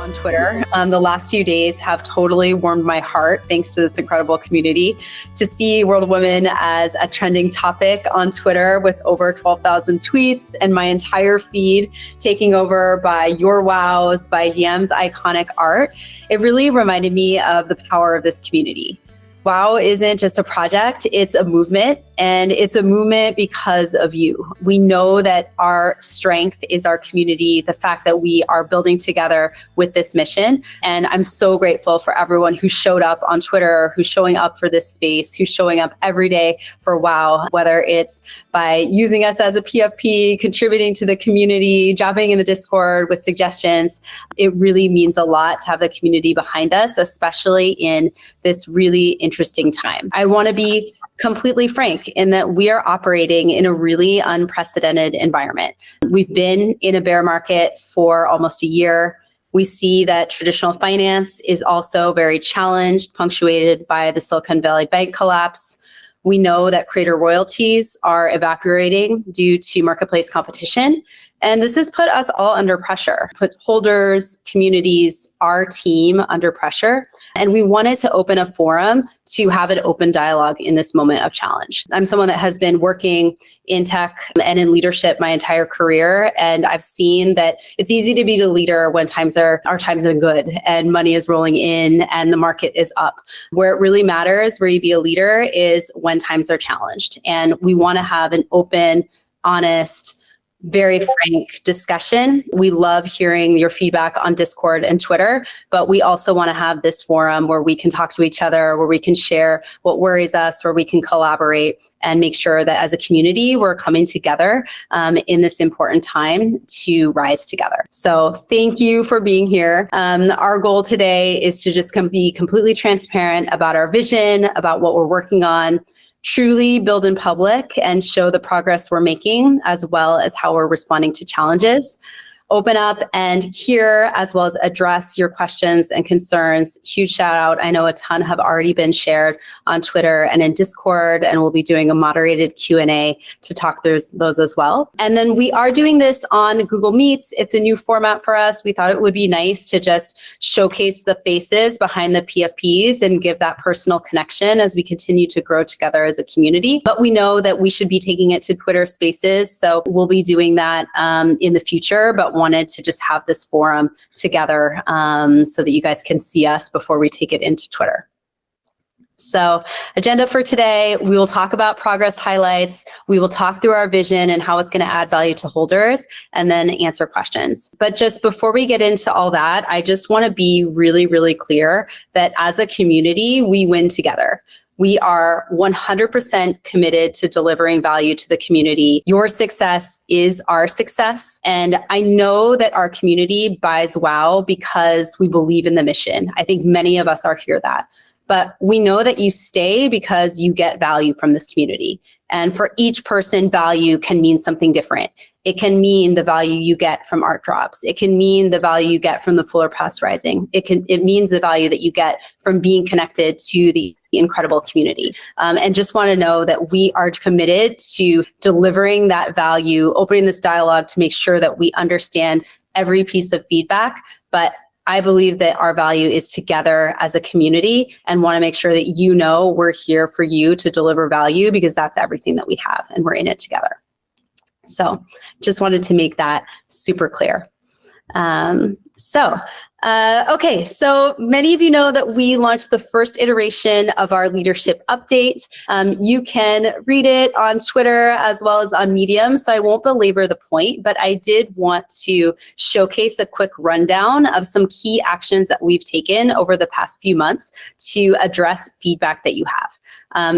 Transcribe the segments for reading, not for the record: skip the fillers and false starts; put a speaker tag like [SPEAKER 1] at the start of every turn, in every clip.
[SPEAKER 1] on Twitter. The last few days have totally warmed my heart, thanks to this incredible community. To see World Women as a trending topic on Twitter with over 12,000 tweets and my entire feed taking over by your wows, by Yam's iconic art, it really reminded me of the power of this community. WoW isn't just a project, it's a movement, and it's a movement because of you. We know that our strength is our community, the fact that we are building together with this mission. And I'm so grateful for everyone who showed up on Twitter, who's showing up for this space, who's showing up every day for WoW, whether it's by using us as a PFP, contributing to the community, jumping in the Discord with suggestions. It really means a lot to have the community behind us, especially in this really interesting time. I want to be completely frank in that we are operating in a really unprecedented environment. We've been in a bear market for almost a year. We see that traditional finance is also very challenged, punctuated by the Silicon Valley Bank collapse. We know that creator royalties are evaporating due to marketplace competition. And this has put us all under pressure, put holders, communities, our team under pressure. And we wanted to open a forum to have an open dialogue in this moment of challenge. I'm someone that has been working in tech and in leadership my entire career. And I've seen that it's easy to be the leader when times are good and money is rolling in and the market is up. Where it really matters, where you be a leader, is when times are challenged. And we want to have an open, honest, very frank discussion. We love hearing your feedback on Discord and Twitter, but we also want to have this forum where we can talk to each other, where we can share what worries us, where we can collaborate and make sure that as a community, we're coming together in this important time to rise together. So thank you for being here. Our goal today is to just be completely transparent about our vision, about what we're working on, truly build in public and show the progress we're making, as well as how we're responding to challenges. Open up and hear, as well as address your questions and concerns. Huge shout out. I know a ton have already been shared on Twitter and in Discord, and we'll be doing a moderated Q&A to talk through those as well. And then we are doing this on Google Meets. It's a new format for us. We thought it would be nice to just showcase the faces behind the PFPs and give that personal connection as we continue to grow together as a community. But we know that we should be taking it to Twitter Spaces, so we'll be doing that in the future, but wanted to just have this forum together so that you guys can see us before we take it into Twitter. So agenda for today, we will talk about progress highlights. We will talk through our vision and how it's going to add value to holders, and then answer questions. But just before we get into all that, I just want to be really, really clear that as a community, we win together. We are 100% committed to delivering value to the community. Your success is our success. And I know that our community buys WoW because we believe in the mission. I think many of us are here that. But we know that you stay because you get value from this community. And for each person, value can mean something different. It can mean the value you get from art drops. It can mean the value you get from the floor pass rising. It means the value that you get from being connected to the incredible community. And just want to know that we are committed to delivering that value, opening this dialogue to make sure that we understand every piece of feedback. But I believe that our value is together as a community, and want to make sure that you know we're here for you to deliver value, because that's everything that we have and we're in it together. So just wanted to make that super clear. Okay, so many of you know that we launched the first iteration of our leadership update. You can read it on Twitter as well as on Medium, so I won't belabor the point, but I did want to showcase a quick rundown of some key actions that we've taken over the past few months to address feedback that you have.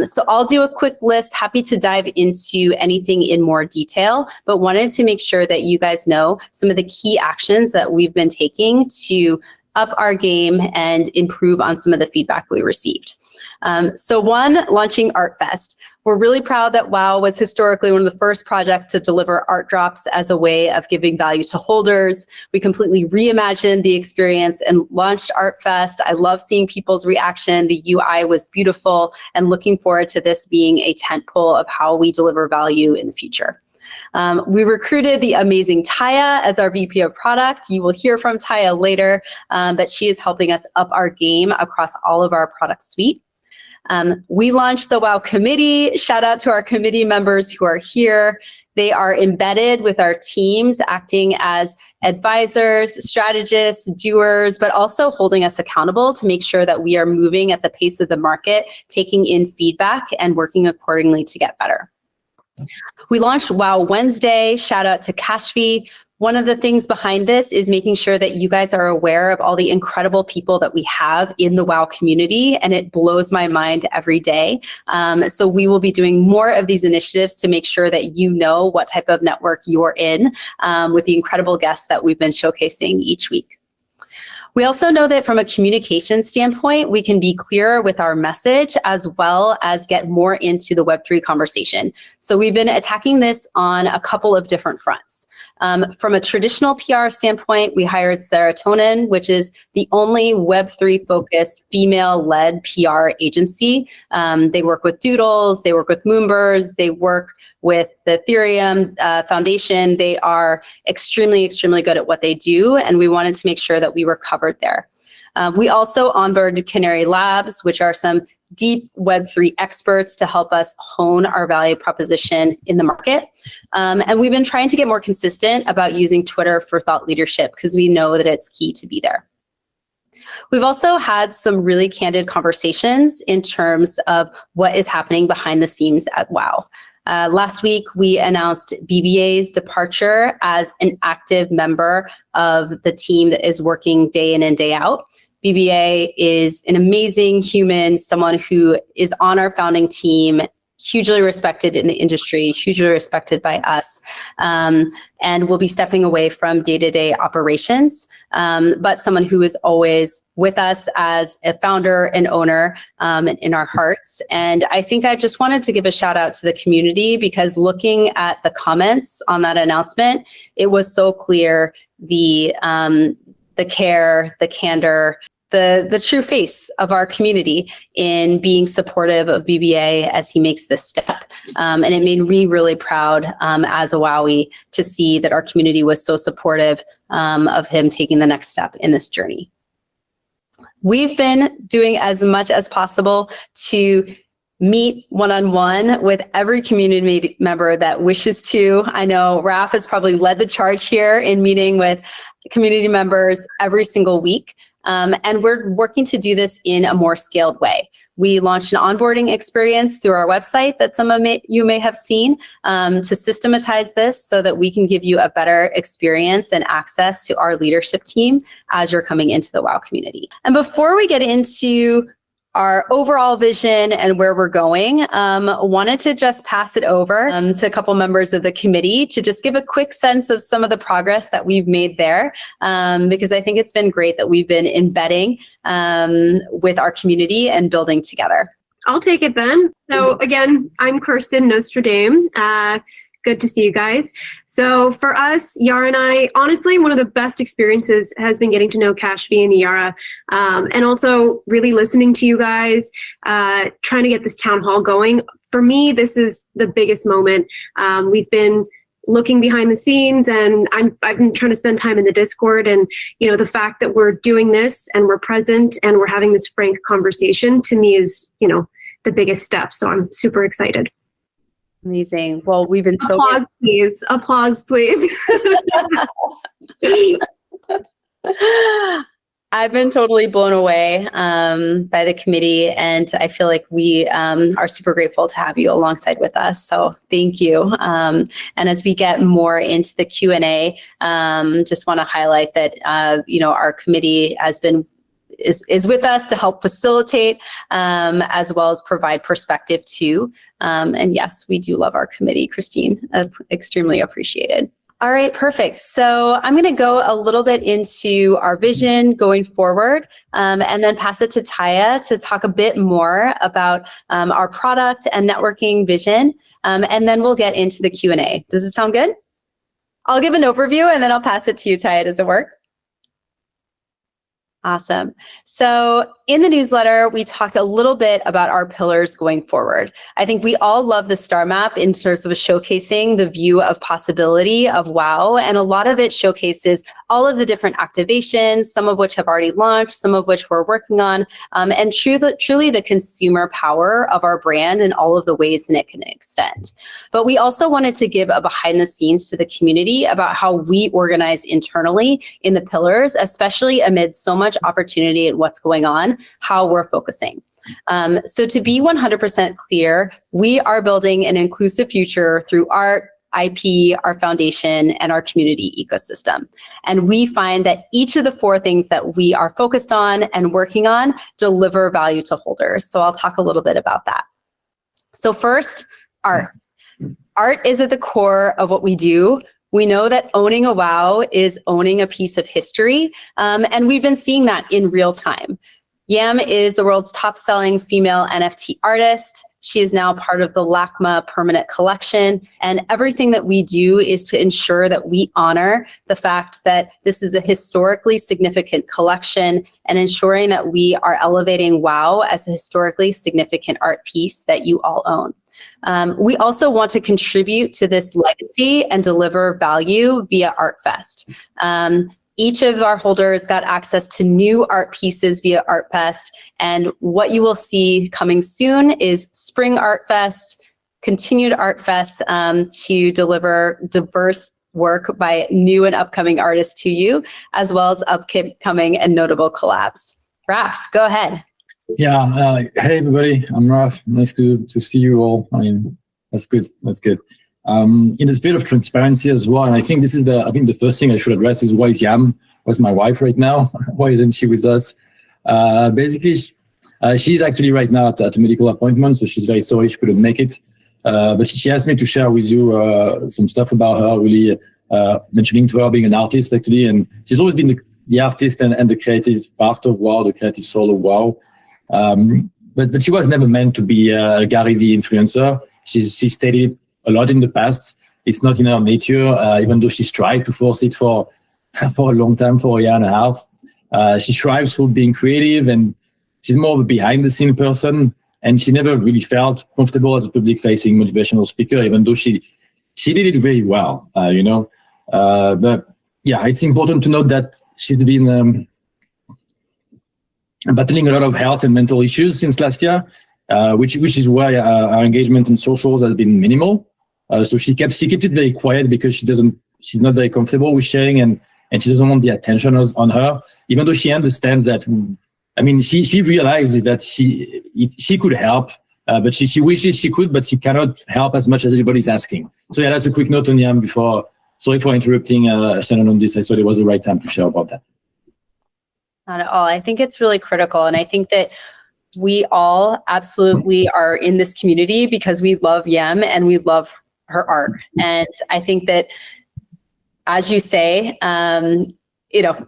[SPEAKER 1] So I'll do a quick list, happy to dive into anything in more detail, but wanted to make sure that you guys know some of the key actions that we've been taking to up our game and improve on some of the feedback we received. So one, launching ArtFest. We're really proud that WoW was historically one of the first projects to deliver art drops as a way of giving value to holders. We completely reimagined the experience and launched ArtFest. I love seeing people's reaction. The UI was beautiful, and looking forward to this being a tentpole of how we deliver value in the future. We recruited the amazing Taya as our VP of product. You will hear from Taya later, but she is helping us up our game across all of our product suite. We launched the WoW committee. Shout out to our committee members who are here. They are embedded with our teams, acting as advisors, strategists, doers, but also holding us accountable to make sure that we are moving at the pace of the market, taking in feedback and working accordingly to get better. We launched WoW Wednesday. Shout out to Kashfi. One of the things behind this is making sure that you guys are aware of all the incredible people that we have in the WoW community, and it blows my mind every day. So we will be doing more of these initiatives to make sure that you know what type of network you're in with the incredible guests that we've been showcasing each week. We also know that from a communication standpoint, we can be clearer with our message as well as get more into the Web3 conversation. So we've been attacking this on a couple of different fronts. From a traditional PR standpoint, we hired Serotonin, which is the only Web3 focused female-led PR agency. They work with Doodles, they work with Moonbirds, they work with the Ethereum Foundation. They are extremely, extremely good at what they do, and we wanted to make sure that we were covered there. We also onboarded Canary Labs, which are some deep Web3 experts to help us hone our value proposition in the market. And we've been trying to get more consistent about using Twitter for thought leadership because we know that it's key to be there. We've also had some really candid conversations in terms of what is happening behind the scenes at WoW. Last week, we announced BBA's departure as an active member of the team that is working day in and day out. BBA is an amazing human, someone who is on our founding team, hugely respected in the industry, hugely respected by us, and will be stepping away from day-to-day operations, but someone who is always with us as a founder and owner in our hearts. And I think I just wanted to give a shout out to the community because looking at the comments on that announcement, it was so clear the care, the candor, the true face of our community in being supportive of BBA as he makes this step. And it made me really proud as a WowY to see that our community was so supportive of him taking the next step in this journey. We've been doing as much as possible to meet one-on-one with every community member that wishes to. I know Raf has probably led the charge here in meeting with community members every single week. And we're working to do this in a more scaled way. We launched an onboarding experience through our website that some of you may have seen to systematize this so that we can give you a better experience and access to our leadership team as you're coming into the WoW community. And before we get into our overall vision and where we're going, wanted to just pass it over to a couple members of the committee to just give a quick sense of some of the progress that we've made there, because I think it's been great that we've been embedding with our community and building together.
[SPEAKER 2] I'll take it then. So again, I'm Kirsten Nostradame. Good to see you guys. So for us, Yara and I, honestly, one of the best experiences has been getting to know Kashfi and Yara, and also really listening to you guys, trying to get this town hall going. For me, this is the biggest moment. We've been looking behind the scenes, and I've been trying to spend time in the Discord, and the fact that we're doing this and we're present and we're having this frank conversation to me is the biggest step. So I'm super excited.
[SPEAKER 1] Amazing. Well, we've been so
[SPEAKER 2] applause, please. Applause, please.
[SPEAKER 1] I've been totally blown away by the committee, and I feel like we are super grateful to have you alongside with us. So thank you. And as we get more into the Q&A, just want to highlight that our committee is with us to help facilitate as well as provide perspective too. And yes, we do love our committee, Christine. Extremely appreciated. All right, perfect. So I'm going to go a little bit into our vision going forward, and then pass it to Taya to talk a bit more about our product and networking vision, and then we'll get into the Q&A. Does it sound good? I'll give an overview and then I'll pass it to you, Taya. Does it work? Awesome. So in the newsletter, we talked a little bit about our pillars going forward. I think we all love the star map in terms of showcasing the view of possibility of WoW. And a lot of it showcases all of the different activations, some of which have already launched, some of which we're working on, and truly the consumer power of our brand and all of the ways that it can extend. But we also wanted to give a behind the scenes to the community about how we organize internally in the pillars, especially amid so much opportunity and what's going on, how we're focusing. So to be 100% clear, we are building an inclusive future through art, IP, our foundation, and our community ecosystem. And we find that each of the 4 things that we are focused on and working on deliver value to holders. So I'll talk a little bit about that. So first, art. Art is at the core of what we do. We know that owning a WoW is owning a piece of history, and we've been seeing that in real time. Yam is the world's top-selling female NFT artist. She is now part of the LACMA permanent collection, and everything that we do is to ensure that we honor the fact that this is a historically significant collection and ensuring that we are elevating WoW as a historically significant art piece that you all own. We also want to contribute to this legacy and deliver value via ArtFest. Each of our holders got access to new art pieces via ArtFest, and what you will see coming soon is Spring ArtFest, continued ArtFest to deliver diverse work by new and upcoming artists to you, as well as upcoming and notable collabs. Raph, go ahead.
[SPEAKER 3] Yeah, hey everybody, I'm Raph. Nice to see you all. I mean, that's good. That's good. In the spirit of transparency as well, and I think this is the first thing I should address is why is Yam? Where's my wife right now? Why isn't she with us? Basically, she's actually right now at a medical appointment, so she's very sorry she couldn't make it. But she asked me to share with you some stuff about her, really mentioning to her being an artist actually, and she's always been the artist and the creative part of WoW, the creative soul of WoW. But she was never meant to be a Gary Vee influencer. She stated a lot in the past. It's not in her nature, even though she's tried to force it for a long time, for a year and a half. She strives for being creative, and she's more of a behind-the-scene person. And she never really felt comfortable as a public-facing motivational speaker, even though she did it very well, you know. But yeah, it's important to note that she's been battling a lot of health and mental issues since last year, which is why our engagement in socials has been minimal. So she kept it very quiet because she's not very comfortable with sharing, and she doesn't want the attention on her, even though she understands that. I mean, she realizes that she could help, but she wishes she could, but she cannot help as much as everybody's asking. So yeah, that's a quick note on Yam before. Sorry for interrupting Shannon on this. I thought it was the right time to share about that.
[SPEAKER 1] Not at all. I think it's really critical. And I think that we all absolutely are in this community because we love Yam and we love her art. And I think that, as you say, you know,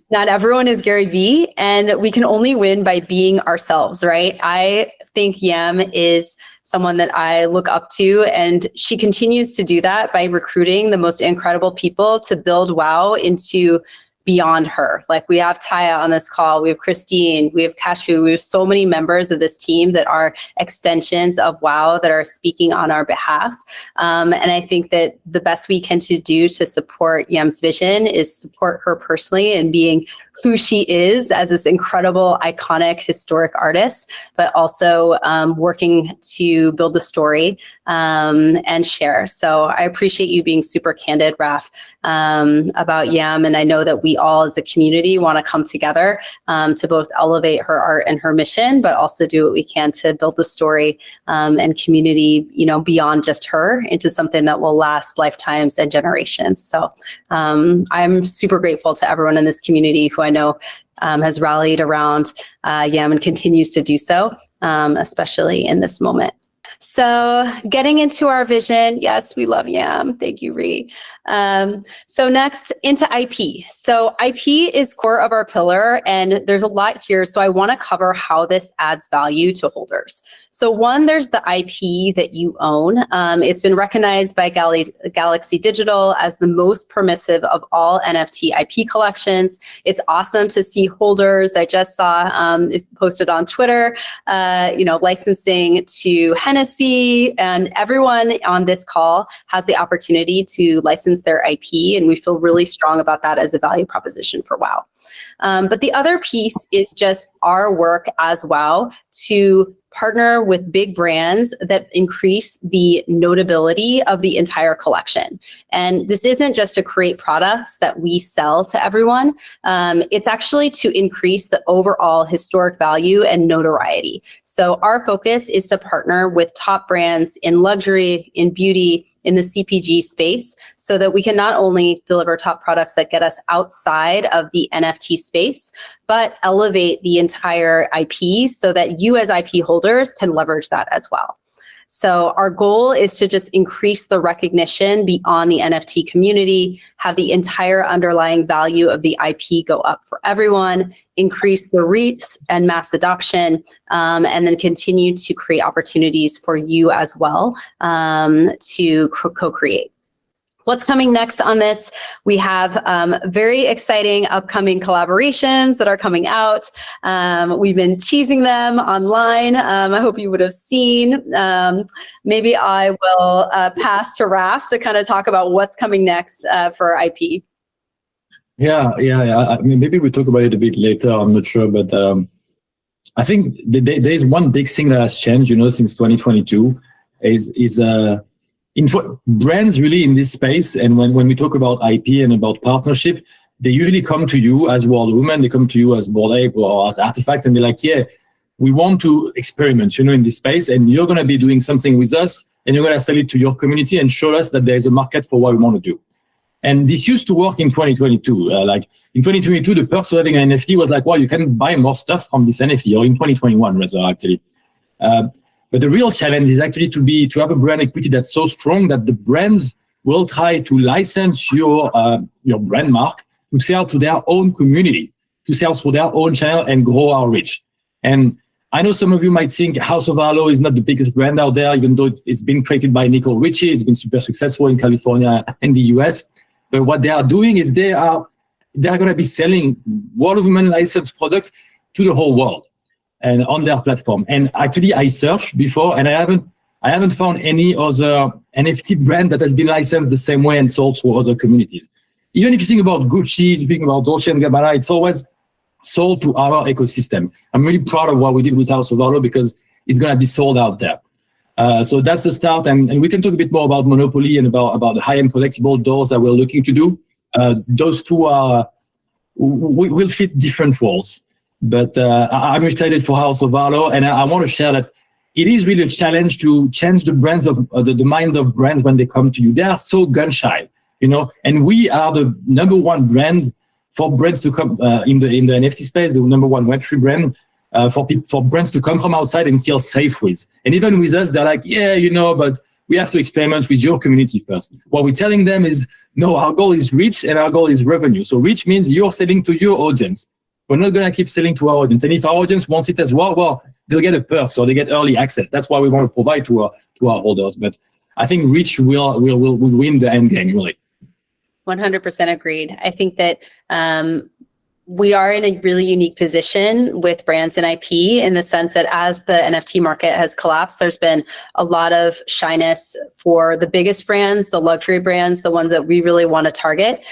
[SPEAKER 1] not everyone is Gary Vee, and we can only win by being ourselves, right? I think Yam is someone that I look up to, and she continues to do that by recruiting the most incredible people to build WoW into beyond her. Like, we have Taya on this call, we have Christine, we have Kashu, we have so many members of this team that are extensions of WoW that are speaking on our behalf. And I think that the best we can do to support Yam's vision is support her personally and being who she is as this incredible, iconic, historic artist, but also working to build the story and share. So I appreciate you being super candid, Raph, about Yam. And I know that we all as a community want to come together to both elevate her art and her mission, but also do what we can to build the story and community, you know, beyond just her into something that will last lifetimes and generations. So I'm super grateful to everyone in this community who I know has rallied around Yam and continues to do so, especially in this moment. So getting into our vision, yes, we love Yam. Thank you, Ree. So next, into IP. So IP is core of our pillar, and there's a lot here. So I want to cover how this adds value to holders. So one, there's the IP that you own. It's been recognized by Galaxy Digital as the most permissive of all NFT IP collections. It's awesome to see holders. I just saw it posted on Twitter, licensing to Hennessy, and everyone on this call has the opportunity to license their IP, and we feel really strong about that as a value proposition for WoW. But the other piece is just our work as WoW to partner with big brands that increase the notability of the entire collection. And this isn't just to create products that we sell to everyone. It's actually to increase the overall historic value and notoriety. So our focus is to partner with top brands in luxury, in beauty, in the CPG space, so that we can not only deliver top products that get us outside of the NFT space, but elevate the entire IP so that you as IP holders can leverage that as well. So our goal is to just increase the recognition beyond the NFT community, have the entire underlying value of the IP go up for everyone, increase the reach and mass adoption, and then continue to create opportunities for you as well to co-create. What's coming next on this? We have very exciting upcoming collaborations that are coming out. We've been teasing them online. I hope you would have seen. Maybe I will pass to Raf to kind of talk about what's coming next for IP.
[SPEAKER 3] Yeah. I mean, maybe we'll talk about it a bit later. I'm not sure, but I think there's one big thing that has changed, since 2022 is brands really in this space. And when we talk about IP and about partnership, they usually come to you as World Women, they come to you as Bored Ape or as Artifact, and they're like, yeah, we want to experiment, in this space, and you're going to be doing something with us, and you're going to sell it to your community and show us that there's a market for what we want to do. And this used to work in 2022. Like in 2022, the person having an NFT was like, well, you can buy more stuff from this NFT, or in 2021, rather, actually. But the real challenge is actually to have a brand equity that's so strong that the brands will try to license your brand mark to sell to their own community, to sell through their own channel and grow our reach. And I know some of you might think House of Arlo is not the biggest brand out there, even though it's been created by Nicole Richie. It's been super successful in California and the US. But what they are doing is they are going to be selling World of Women licensed products to the whole world and on their platform. And actually, I searched before, and I haven't found any other NFT brand that has been licensed the same way and sold through other communities. Even if you think about Gucci, you think about Dolce & Gabbana, it's always sold to our ecosystem. I'm really proud of what we did with House of Arlo because it's going to be sold out there. So that's the start, and we can talk a bit more about Monopoly and about the high-end collectible doors that we're looking to do. Those two will fit different roles. But I'm excited for House of Arlo, and I want to share that it is really a challenge to change the brands of the minds of brands when they come to you. They are so gun shy, and we are the number one brand for brands to come in the NFT space, the number one Web3 brand for brands to come from outside and feel safe with. And even with us, they're like, yeah, but we have to experiment with your community first. What we're telling them is, no, our goal is reach and our goal is revenue. So reach means you're selling to your audience. We're not going to keep selling to our audience. And if our audience wants it as well, they'll get a perk, so they get early access. That's why we want to provide to our holders. But I think reach will win the end game, really.
[SPEAKER 1] 100% agreed. I think that we are in a really unique position with brands and IP in the sense that as the NFT market has collapsed, there's been a lot of shyness for the biggest brands, the luxury brands, the ones that we really want to target.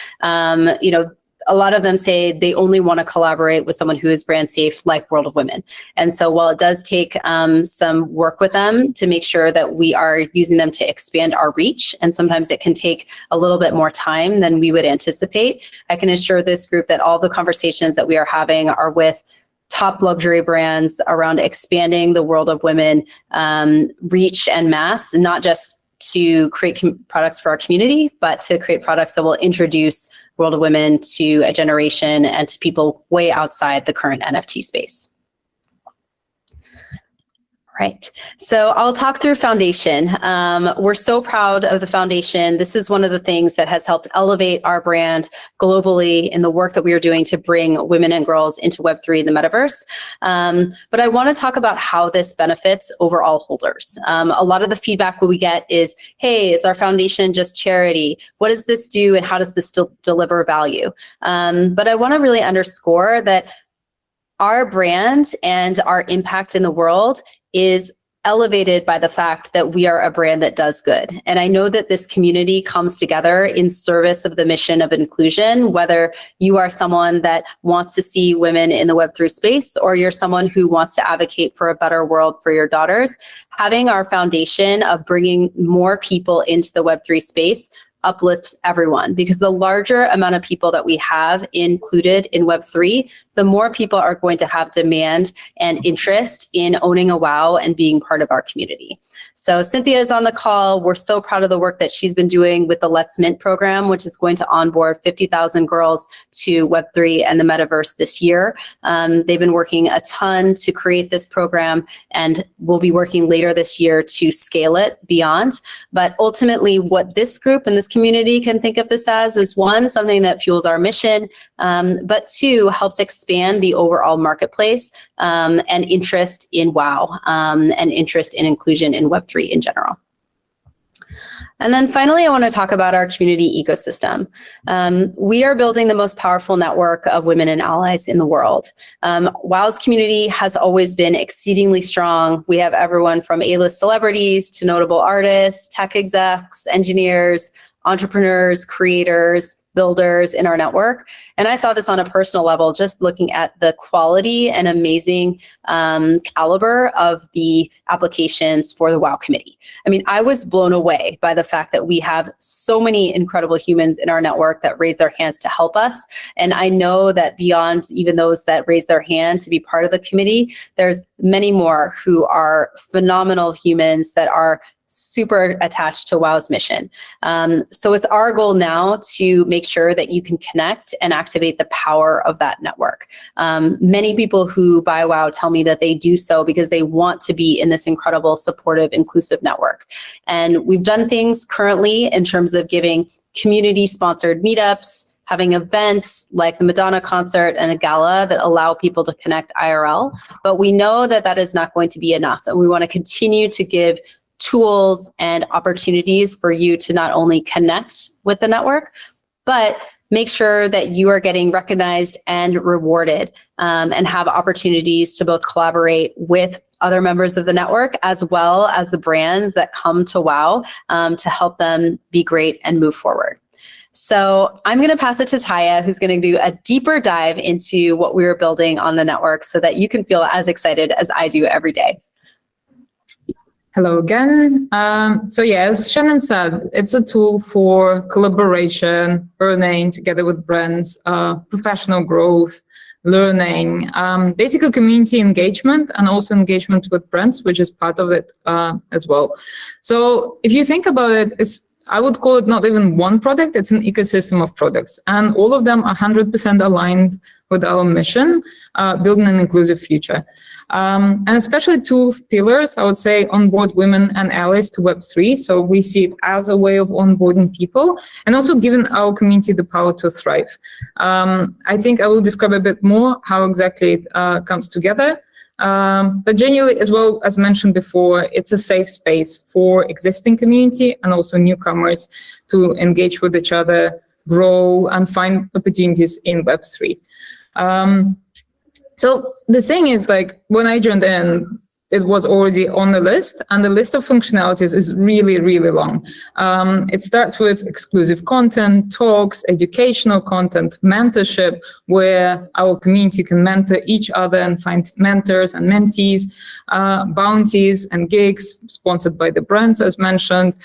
[SPEAKER 1] A lot of them say they only want to collaborate with someone who is brand safe, like World of Women. And so while it does take some work with them to make sure that we are using them to expand our reach, and sometimes it can take a little bit more time than we would anticipate, I can assure this group that all the conversations that we are having are with top luxury brands around expanding the World of Women reach and mass, not just to create products for our community, but to create products that will introduce World of Women to a generation and to people way outside the current NFT space. Right. So I'll talk through Foundation. We're so proud of the Foundation. This is one of the things that has helped elevate our brand globally in the work that we are doing to bring women and girls into Web3 in the metaverse. But I want to talk about how this benefits overall holders. A lot of the feedback we get is, hey, is our foundation just charity? What does this do and how does this still deliver value? But I want to really underscore that our brand and our impact in the world is elevated by the fact that we are a brand that does good. And I know that this community comes together in service of the mission of inclusion, whether you are someone that wants to see women in the Web3 space, or you're someone who wants to advocate for a better world for your daughters. Having our foundation of bringing more people into the Web3 space uplifts everyone, because the larger amount of people that we have included in Web3, the more people are going to have demand and interest in owning a WoW and being part of our community. So Cynthia is on the call. We're so proud of the work that she's been doing with the Let's Mint program, which is going to onboard 50,000 girls to Web3 and the metaverse this year. They've been working a ton to create this program, and we'll be working later this year to scale it beyond. But ultimately, what this group and this community can think of this as is, one, something that fuels our mission, but two, helps expand the overall marketplace and interest in WoW and interest in inclusion in Web3 in general. And then finally, I want to talk about our community ecosystem. We are building the most powerful network of women and allies in the world. WoW's community has always been exceedingly strong. We have everyone from A-list celebrities to notable artists, tech execs, engineers, entrepreneurs, creators, builders in our network. And I saw this on a personal level, just looking at the quality and amazing caliber of the applications for the WoW committee. I mean, I was blown away by the fact that we have so many incredible humans in our network that raise their hands to help us. And I know that beyond even those that raise their hand to be part of the committee, there's many more who are phenomenal humans that are super attached to WoW's mission. So it's our goal now to make sure that you can connect and activate the power of that network. Many people who buy WoW tell me that they do so because they want to be in this incredible, supportive, inclusive network. And we've done things currently in terms of giving community-sponsored meetups, having events like the Madonna concert and a gala that allow people to connect IRL. But we know that that is not going to be enough. And we want to continue to give tools and opportunities for you to not only connect with the network, but make sure that you are getting recognized and rewarded, and have opportunities to both collaborate with other members of the network as well as the brands that come to WoW to help them be great and move forward. So I'm going to pass it to Taya, who's going to do a deeper dive into what we are building on the network so that you can feel as excited as I do every day.
[SPEAKER 4] Hello again. So yeah, as Shannon said, it's a tool for collaboration, earning together with brands, professional growth, learning, basically community engagement, and also engagement with brands, which is part of it as well. So if you think about it, I would call it not even one product, it's an ecosystem of products. And all of them are 100% aligned with our mission, building an inclusive future. And especially two pillars, I would say, onboard women and allies to Web3. So we see it as a way of onboarding people and also giving our community the power to thrive. I think I will describe a bit more how exactly it comes together. But genuinely, as well as mentioned before, it's a safe space for existing community and also newcomers to engage with each other, grow, and find opportunities in Web3. So the thing is, like, when I joined in, it was already on the list, and the list of functionalities is really, really long. It starts with exclusive content, talks, educational content, mentorship, where our community can mentor each other and find mentors and mentees, bounties and gigs sponsored by the brands, as mentioned,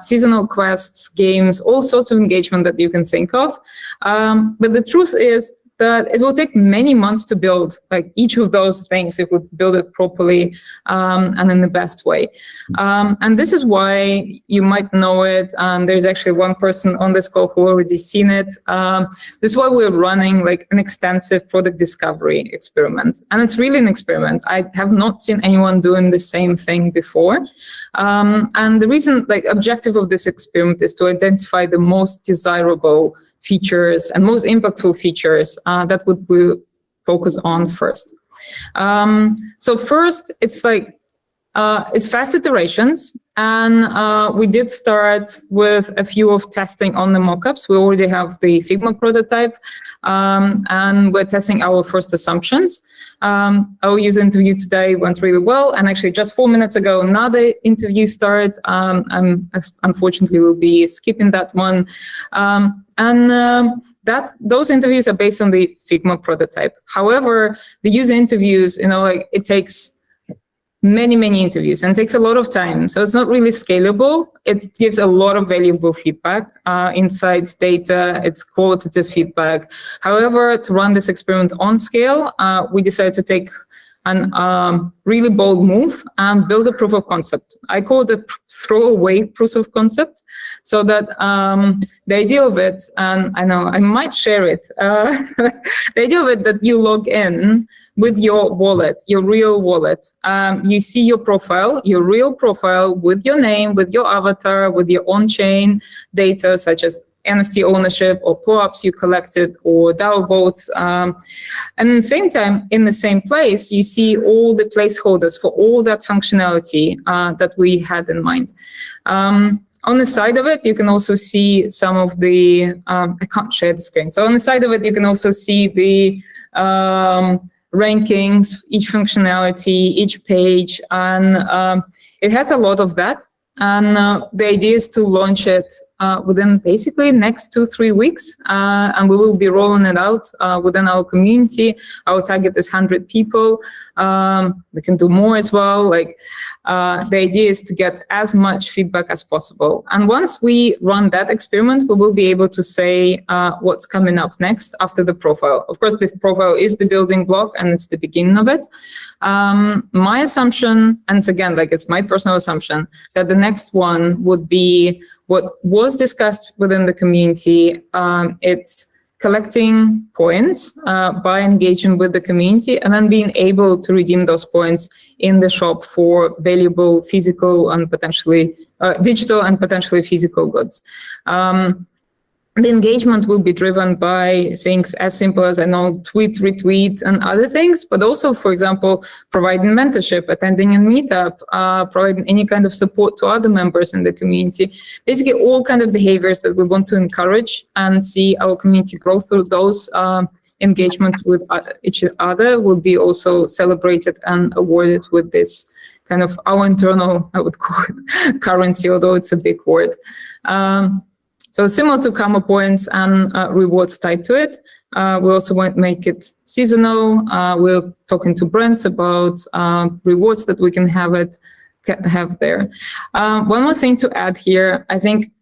[SPEAKER 4] seasonal quests, games, all sorts of engagement that you can think of. But the truth is, that it will take many months to build like each of those things if we build it properly and in the best way. And this is why you might know it. There's actually one person on this call who already seen it. This is why we're running like an extensive product discovery experiment. And it's really an experiment. I have not seen anyone doing the same thing before. And the reason, like, objective of this experiment is to identify the most desirable features and most impactful features that we focus on first. So first, it's like it's fast iterations, and we did start with a few of testing on the mockups. We already have the Figma prototype, and we're testing our first assumptions. Our user interview today went really well, and actually just 4 minutes ago, another interview started. Unfortunately, we'll be skipping that one. Those interviews are based on the Figma prototype. However, the user interviews, like it takes many interviews and takes a lot of time. So it's not really scalable. It gives a lot of valuable feedback, insights, data, it's qualitative feedback. However, to run this experiment on scale, we decided to take an really bold move and build a proof of concept. I call it a throwaway proof of concept, so that the idea of it, and I know I might share it, the idea of it that you log in with your wallet, your real wallet. You see your profile, your real profile with your name, with your avatar, with your on-chain data, such as NFT ownership or POAPs you collected or DAO votes. And at the same time, in the same place, you see all the placeholders for all that functionality that we had in mind. On the side of it, you can also see some of the, I can't share the screen. So on the side of it, you can also see the rankings, each functionality, each page, and it has a lot of that. And the idea is to launch it within basically next 2-3 weeks, and we will be rolling it out within our community. Our target is 100 people. We can do more as well. Like the idea is to get as much feedback as possible. And once we run that experiment, we will be able to say what's coming up next after the profile. Of course, the profile is the building block and it's the beginning of it. My assumption, and it's again, like it's my personal assumption, that the next one would be what was discussed within the community. It's collecting points by engaging with the community and then being able to redeem those points in the shop for valuable physical and potentially digital and potentially physical goods. The engagement will be driven by things as simple as, tweet, retweet, and other things, but also, for example, providing mentorship, attending a meetup, providing any kind of support to other members in the community. Basically, all kind of behaviors that we want to encourage and see our community grow through those engagements with each other will be also celebrated and awarded with this kind of our internal, I would call it, currency, although it's a big word. So similar to karma points and rewards tied to it. We also want to make it seasonal. We're talking to brands about rewards that we can have there. One more thing to add here, I think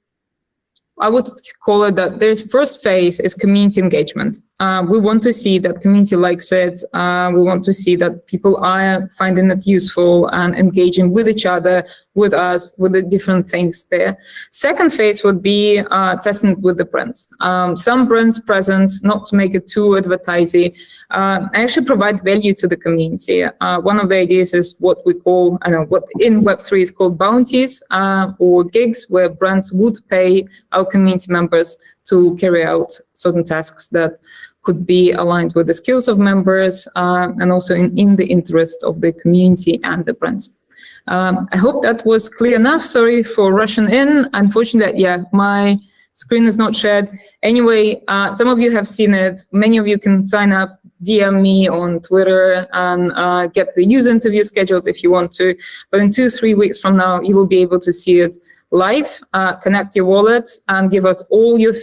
[SPEAKER 4] I would call it that there's first phase is community engagement. We want to see that community likes it. We want to see that people are finding it useful and engaging with each other, with us, with the different things there. Second phase would be testing with the brands. Some brands' presence, not to make it too advertising, actually provide value to the community. One of the ideas is what we call, what in Web3 is called bounties or gigs, where brands would pay our community members to carry out certain tasks that could be aligned with the skills of members and also in the interest of the community and the brands. I hope that was clear enough. Sorry for rushing in. Unfortunately, my screen is not shared. Anyway, some of you have seen it. Many of you can sign up, DM me on Twitter and get the user interview scheduled if you want to. But in 2-3 weeks from now, you will be able to see it live. Connect your wallet and give us all your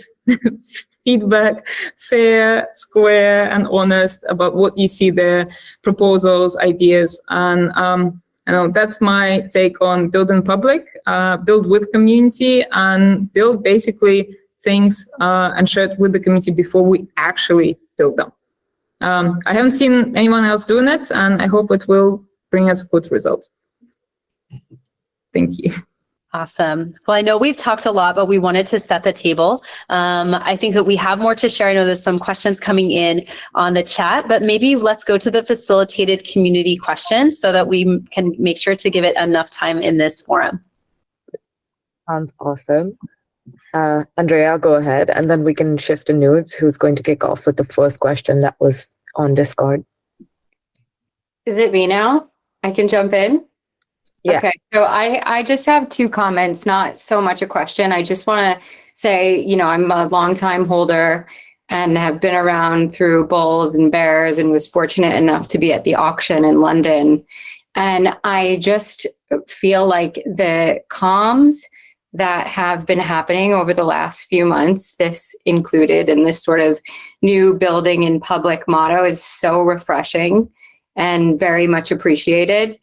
[SPEAKER 4] feedback, fair, square, and honest about what you see there, proposals, ideas, and that's my take on build in public, build with community, and build basically things and share it with the community before we actually build them. I haven't seen anyone else doing it, and I hope it will bring us good results. Thank you.
[SPEAKER 1] Awesome. Well, I know we've talked a lot, but we wanted to set the table. I think that we have more to share. I know there's some questions coming in on the chat, but maybe let's go to the facilitated community questions so that we can make sure to give it enough time in this forum.
[SPEAKER 5] Sounds awesome. Andrea, go ahead, and then we can shift to Nudes, who's going to kick off with the first question that was on Discord.
[SPEAKER 6] Is it me now? I can jump in?
[SPEAKER 5] Yeah.
[SPEAKER 6] Okay, so I just have two comments, not so much a question. I just want to say, I'm a longtime holder and have been around through bulls and bears and was fortunate enough to be at the auction in London. And I just feel like the comms that have been happening over the last few months, this included, and this sort of new building in public motto is so refreshing and very much appreciated.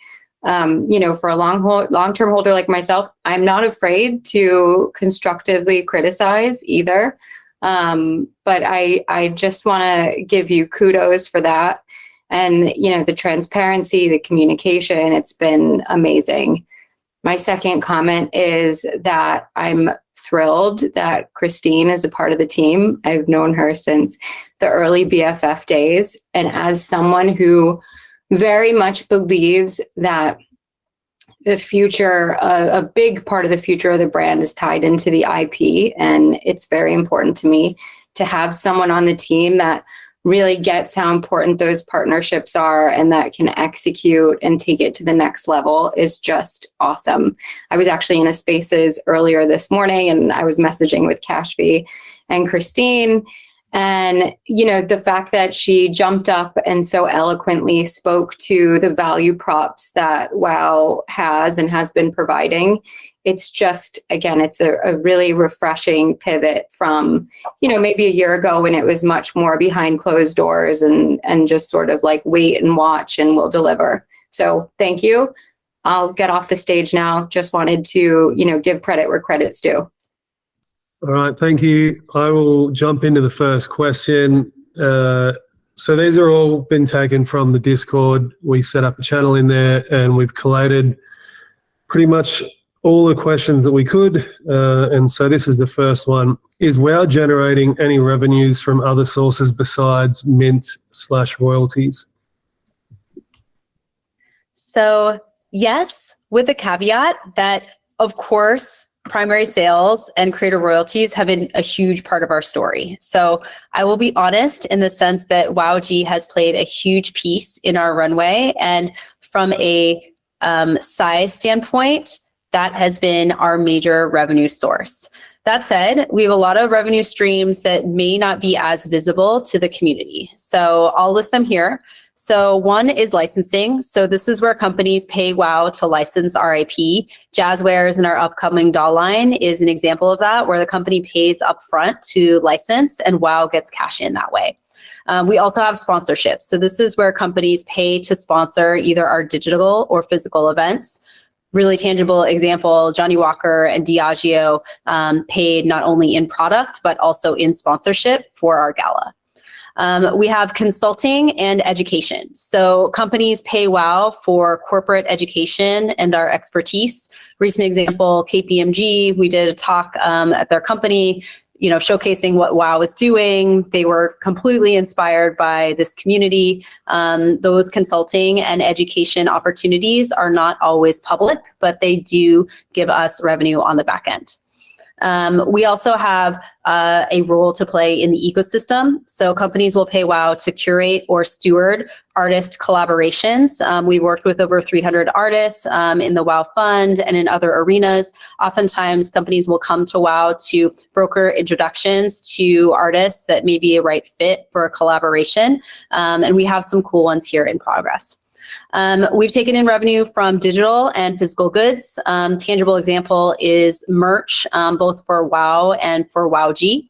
[SPEAKER 6] For a long-term holder like myself, I'm not afraid to constructively criticize either. But I just want to give you kudos for that. And, the transparency, the communication, it's been amazing. My second comment is that I'm thrilled that Christine is a part of the team. I've known her since the early BFF days. And as someone who very much believes that the future, a big part of the future of the brand is tied into the IP. And it's very important to me to have someone on the team that really gets how important those partnerships are and that can execute and take it to the next level is just awesome. I was actually in a Spaces earlier this morning and I was messaging with Kashfi and Christine. And, the fact that she jumped up and so eloquently spoke to the value props that WoW has and has been providing, it's just, again, it's a really refreshing pivot from, maybe a year ago when it was much more behind closed doors and just sort of like wait and watch and we'll deliver. So thank you. I'll get off the stage now. Just wanted to, give credit where credit's due.
[SPEAKER 7] All right, thank you. I will jump into the first question. So these are all been taken from the Discord. We set up a channel in there and we've collated pretty much all the questions that we could. And so this is the first one. Is WoW generating any revenues from other sources besides mint/royalties?
[SPEAKER 1] So yes, with the caveat that, of course, primary sales and creator royalties have been a huge part of our story. So I will be honest in the sense that WoWG has played a huge piece in our runway. And from a size standpoint, that has been our major revenue source. That said, we have a lot of revenue streams that may not be as visible to the community. So I'll list them here. So one is licensing. So this is where companies pay WoW to license our IP. Jazzwares in our upcoming doll line is an example of that, where the company pays upfront to license and WoW gets cash in that way. We also have sponsorships. So this is where companies pay to sponsor either our digital or physical events. Really tangible example, Johnny Walker and Diageo paid not only in product, but also in sponsorship for our gala. We have consulting and education. So companies pay WoW for corporate education and our expertise. Recent example, KPMG, we did a talk at their company, showcasing what WoW is doing. They were completely inspired by this community. Those consulting and education opportunities are not always public, but they do give us revenue on the back end. We also have a role to play in the ecosystem. So companies will pay WoW to curate or steward artist collaborations. We've worked with over 300 artists in the WoW Fund and in other arenas. Oftentimes, companies will come to WoW to broker introductions to artists that may be a right fit for a collaboration. And we have some cool ones here in progress. We've taken in revenue from digital and physical goods. Tangible example is merch, both for WoW and for WoWG.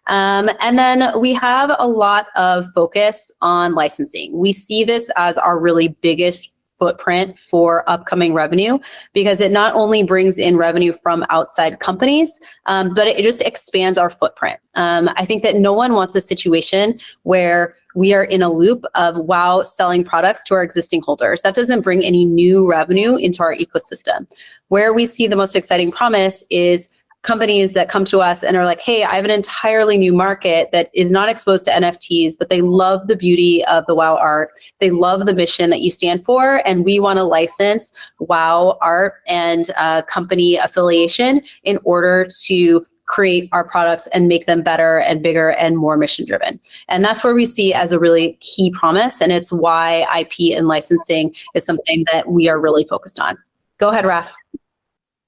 [SPEAKER 1] And then we have a lot of focus on licensing. We see this as our really biggest footprint for upcoming revenue, because it not only brings in revenue from outside companies, but it just expands our footprint. I think that no one wants a situation where we are in a loop of WoW selling products to our existing holders. That doesn't bring any new revenue into our ecosystem. Where we see the most exciting promise is companies that come to us and are like, hey, I have an entirely new market that is not exposed to NFTs, but they love the beauty of the WoW art. They love the mission that you stand for. And we want to license WoW art and company affiliation in order to create our products and make them better and bigger and more mission driven. And that's where we see as a really key promise. And it's why IP and licensing is something that we are really focused on. Go ahead, Raf.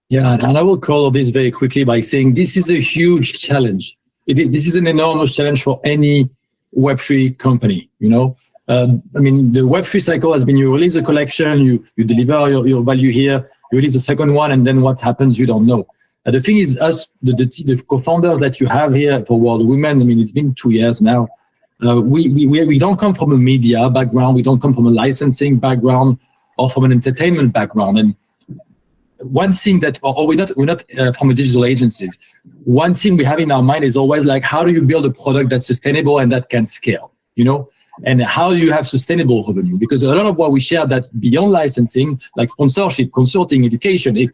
[SPEAKER 3] Yeah, and I will call this very quickly by saying this is a huge challenge. This is an enormous challenge for any Web3 company, you know. I mean, the Web3 cycle has been you release a collection, you deliver your value here, you release the second one, and then what happens, you don't know. The thing is, us, the co-founders that you have here for World Women, I mean, it's been 2 years now. We don't come from a media background, we don't come from a licensing background or from an entertainment background. And one thing that, or we're not from a digital agencies. One thing we have in our mind is always like, how do you build a product that's sustainable and that can scale, you know? And how do you have sustainable revenue? Because a lot of what we share that beyond licensing, like sponsorship, consulting, education,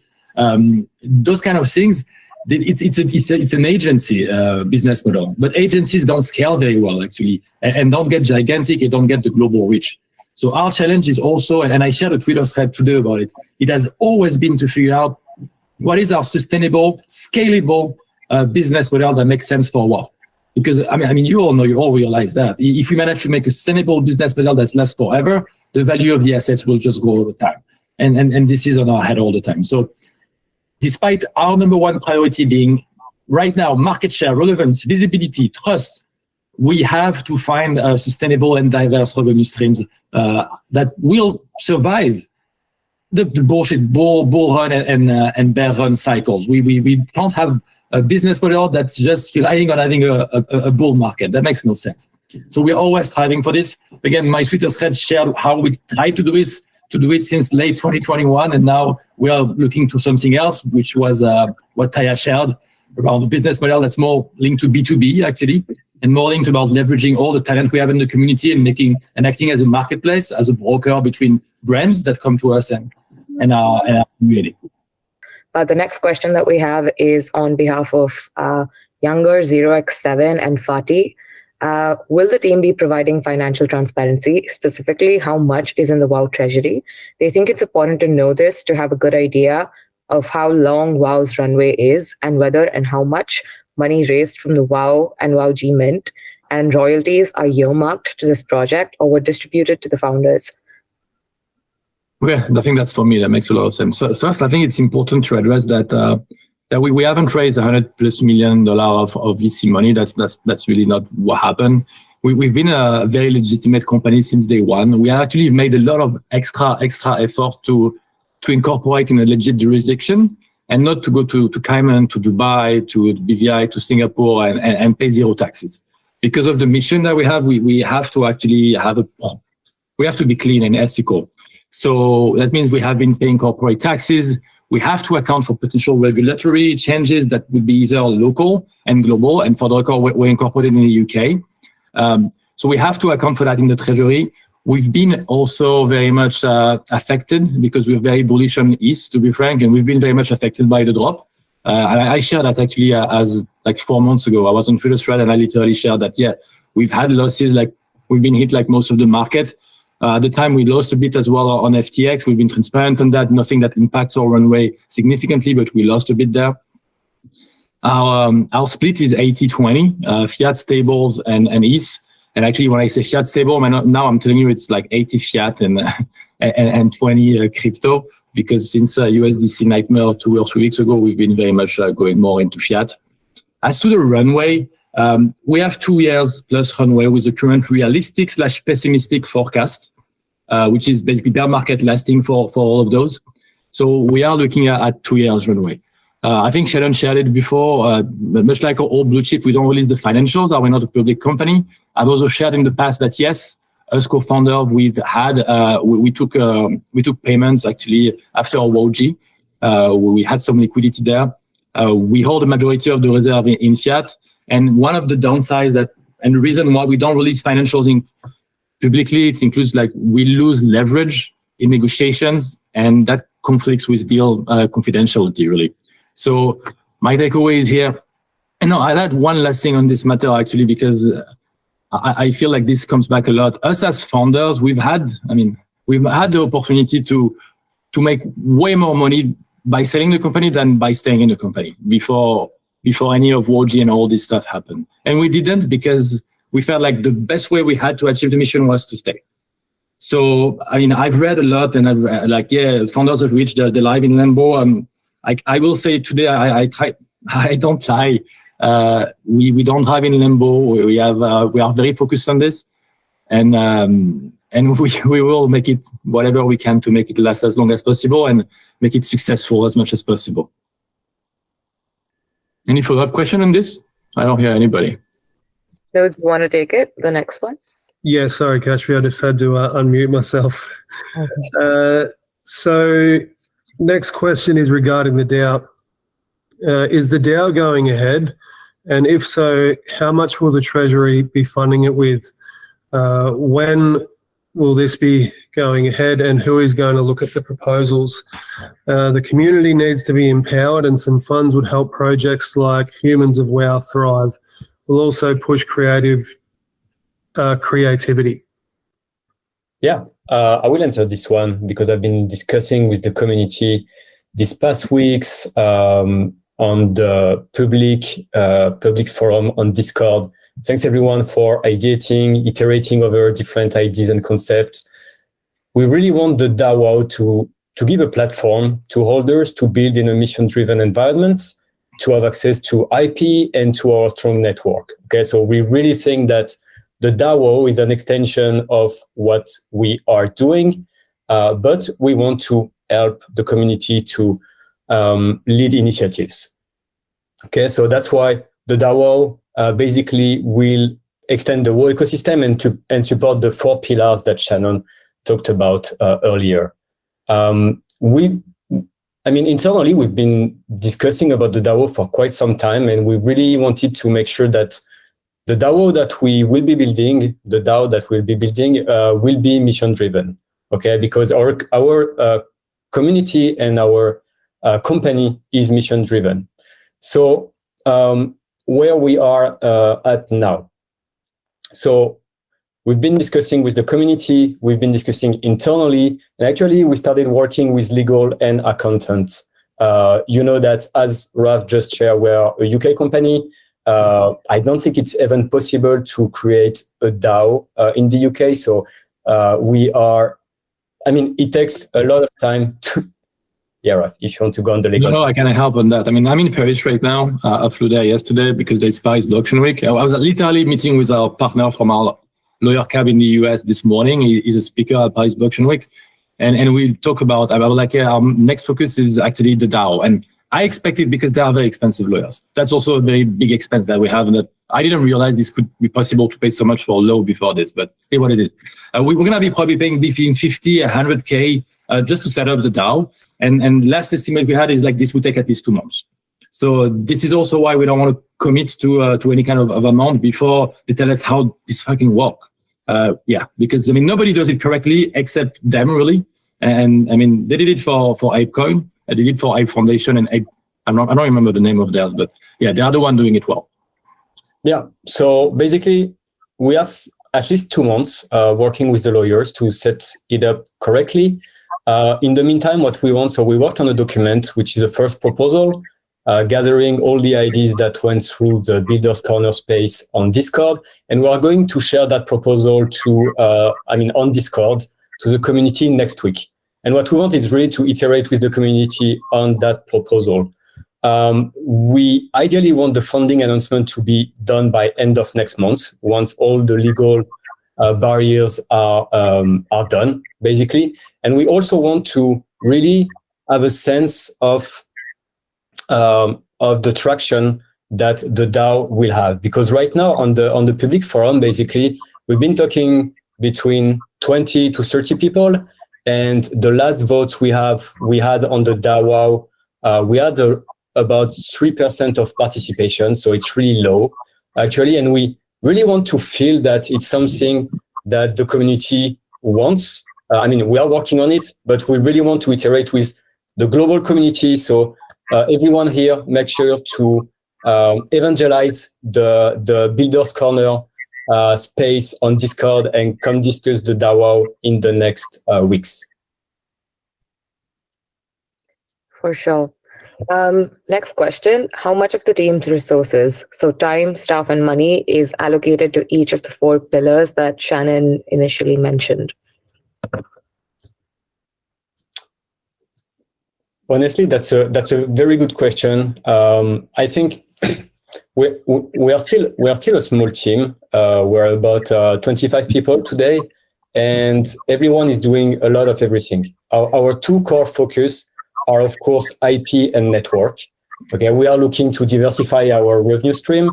[SPEAKER 3] those kind of things, it's an agency business model. But agencies don't scale very well, actually, and don't get gigantic, and don't get the global reach. So our challenge is also, and I shared a Twitter thread today about it, it has always been to figure out what is our sustainable, scalable business model that makes sense for WoW. Because, I mean, you all know, you all realize that. If we manage to make a sustainable business model that lasts forever, the value of the assets will just grow over time. And this is on our head all the time. So despite our number one priority being right now, market share, relevance, visibility, trust, we have to find sustainable and diverse revenue streams that will survive the bullshit bull run and bear run cycles. We can't have a business model that's just relying on having a bull market. That makes no sense. So we're always striving for this. Again, my Twitter thread shared how we try to do it since late 2021, and now we are looking to something else, which was what Taya shared around the business model that's more linked to B2B actually, and more linked about leveraging all the talent we have in the community and acting as a marketplace, as a broker between brands that come to us and our community.
[SPEAKER 5] The next question that we have is on behalf of Younger, 0x7, and Fatih. Will the team be providing financial transparency, specifically how much is in the WoW treasury? They think it's important to know this to have a good idea of how long WoW's runway is and whether and how much money raised from the WoW and WoWG Mint and royalties are earmarked to this project or were distributed to the founders.
[SPEAKER 3] Yeah, I think that's for me, that makes a lot of sense. So first, I think it's important to address that we haven't raised $100+ million of VC money. That's really not what happened. We've been a very legitimate company since day one. We actually made a lot of extra effort to incorporate in a legit jurisdiction and not to go to Cayman, to Dubai, to BVI, to Singapore and pay zero taxes. Because of the mission that we have, we have to actually we have to be clean and ethical. So that means we have been paying corporate taxes. We have to account for potential regulatory changes that would be either local and global. And for the record, we're incorporated in the UK. So we have to account for that in the treasury. We've been also very much affected because we're very bullish on ETH, to be frank, and we've been very much affected by the drop. And I shared that actually as like 4 months ago. I was on Twitter thread and I literally shared that, yeah, we've had losses, like we've been hit like most of the market. At the time, we lost a bit as well on FTX. We've been transparent on that. Nothing that impacts our runway significantly, but we lost a bit there. Our split is 80-20, fiat stables and ETH. And actually, when I say fiat stable, now I'm telling you it's like 80 fiat and 20 crypto, because since USDC nightmare 2 or 3 weeks ago, we've been very much going more into fiat. As to the runway, we have 2 years plus runway with the current realistic / pessimistic forecast, which is basically bear market lasting for all of those. So we are looking at 2 years runway. I think Shannon shared it before. Much like all blue chip, we don't release the financials. We're not a public company. I've also shared in the past that yes, us co-founder, we took payments actually after our WoW. We had some liquidity there. We hold the majority of the reserve in fiat. And one of the downsides and the reason why we don't release financials publicly, it includes like we lose leverage in negotiations, and that conflicts with deal confidentiality, really. So my takeaway is here. And no, I'll add one last thing on this matter, actually, because I feel like this comes back a lot. Us as founders, we've had the opportunity to make way more money by selling the company than by staying in the company before any of WoW and all this stuff happened. And we didn't because we felt like the best way we had to achieve the mission was to stay. So, I've read a lot, and founders have reached the live in limbo. I will say today, I don't lie. We don't have in limbo. We are very focused on this, and we will make it whatever we can to make it last as long as possible and make it successful as much as possible. Any follow-up question on this? I don't hear anybody.
[SPEAKER 5] Nodes, want to take it? The next one?
[SPEAKER 7] Yeah, sorry, Kashfi, I just had to unmute myself.
[SPEAKER 5] Okay.
[SPEAKER 7] So next question is regarding the DAO. Is the DAO going ahead? And if so, how much will the Treasury be funding it with? When will this be going ahead, and who is going to look at the proposals? The community needs to be empowered, and some funds would help projects like Humans of WoW thrive. We'll also push creativity.
[SPEAKER 8] Yeah, I will answer this one because I've been discussing with the community these past weeks on the public forum on Discord. Thanks everyone for ideating, iterating over different ideas and concepts. We really want the DAO to give a platform to holders to build in a mission-driven environment, to have access to IP and to our strong network. Okay, so we really think that the DAO is an extension of what we are doing, but we want to help the community to lead initiatives. Okay, so that's why the DAO basically will extend the WoW ecosystem and support the 4 pillars that Shannon talked about earlier. Internally, we've been discussing about the DAO for quite some time, and we really wanted to make sure that the DAO that we will be building, will be mission-driven. Okay, because our community and our company is mission-driven. So where we are at now. So we've been discussing with the community, we've been discussing internally, and actually we started working with legal and accountants. You know that, as Raf just shared, we're a UK company. I don't think it's even possible to create a DAO in the UK. So it takes a lot of time to... Yeah, Raf, if you want to go on the legal
[SPEAKER 3] No, I can help on that. I'm in Paris right now. I flew there yesterday because there's Paris Auction Week. I was literally meeting with our partner from our lawyer cab in the US this morning. He's a speaker at Paris Auction Week. And we talk about our next focus is actually the DAO. And I expect it because they are very expensive lawyers. That's also a very big expense that we have. And that I didn't realize this could be possible to pay so much for law before this, but hey, what it is. We're going to be probably paying between 50 and 100K just to set up the DAO. And last estimate we had is like this would take at least 2 months. So this is also why we don't want to commit to any kind of amount before they tell us how this fucking work. Because nobody does it correctly except them, really. And they did it for ApeCoin, they did it for Ape Foundation and Ape. I don't remember the name of theirs, but yeah, they are the one doing it well.
[SPEAKER 8] Yeah. So basically, we have at least 2 months working with the lawyers to set it up correctly. In the meantime, what we want, so we worked on a document, which is the first proposal, gathering all the ideas that went through the Builders Corner space on Discord. And we are going to share that proposal on Discord to the community next week. And what we want is really to iterate with the community on that proposal. We ideally want the funding announcement to be done by end of next month, once all the legal barriers are done, basically. And we also want to really have a sense of the traction that the DAO will have, because right now on the public forum, basically, we've been talking between 20 to 30 people. And the last votes we had on the DAO, we had about 3% of participation. So it's really low, actually. And we really want to feel that it's something that the community wants. We are working on it, but we really want to iterate with the global community. So everyone here, make sure to evangelize the Builders Corner space on Discord and come discuss the DAO in the next weeks.
[SPEAKER 5] For sure. Next question. How much of the team's resources, so time, staff, and money, is allocated to each of the 4 pillars that Shannon initially mentioned?
[SPEAKER 8] Honestly, that's a very good question. I think we are still a small team. We're about 25 people today, and everyone is doing a lot of everything. Our 2 core focus are, of course, IP and network. Okay, we are looking to diversify our revenue stream,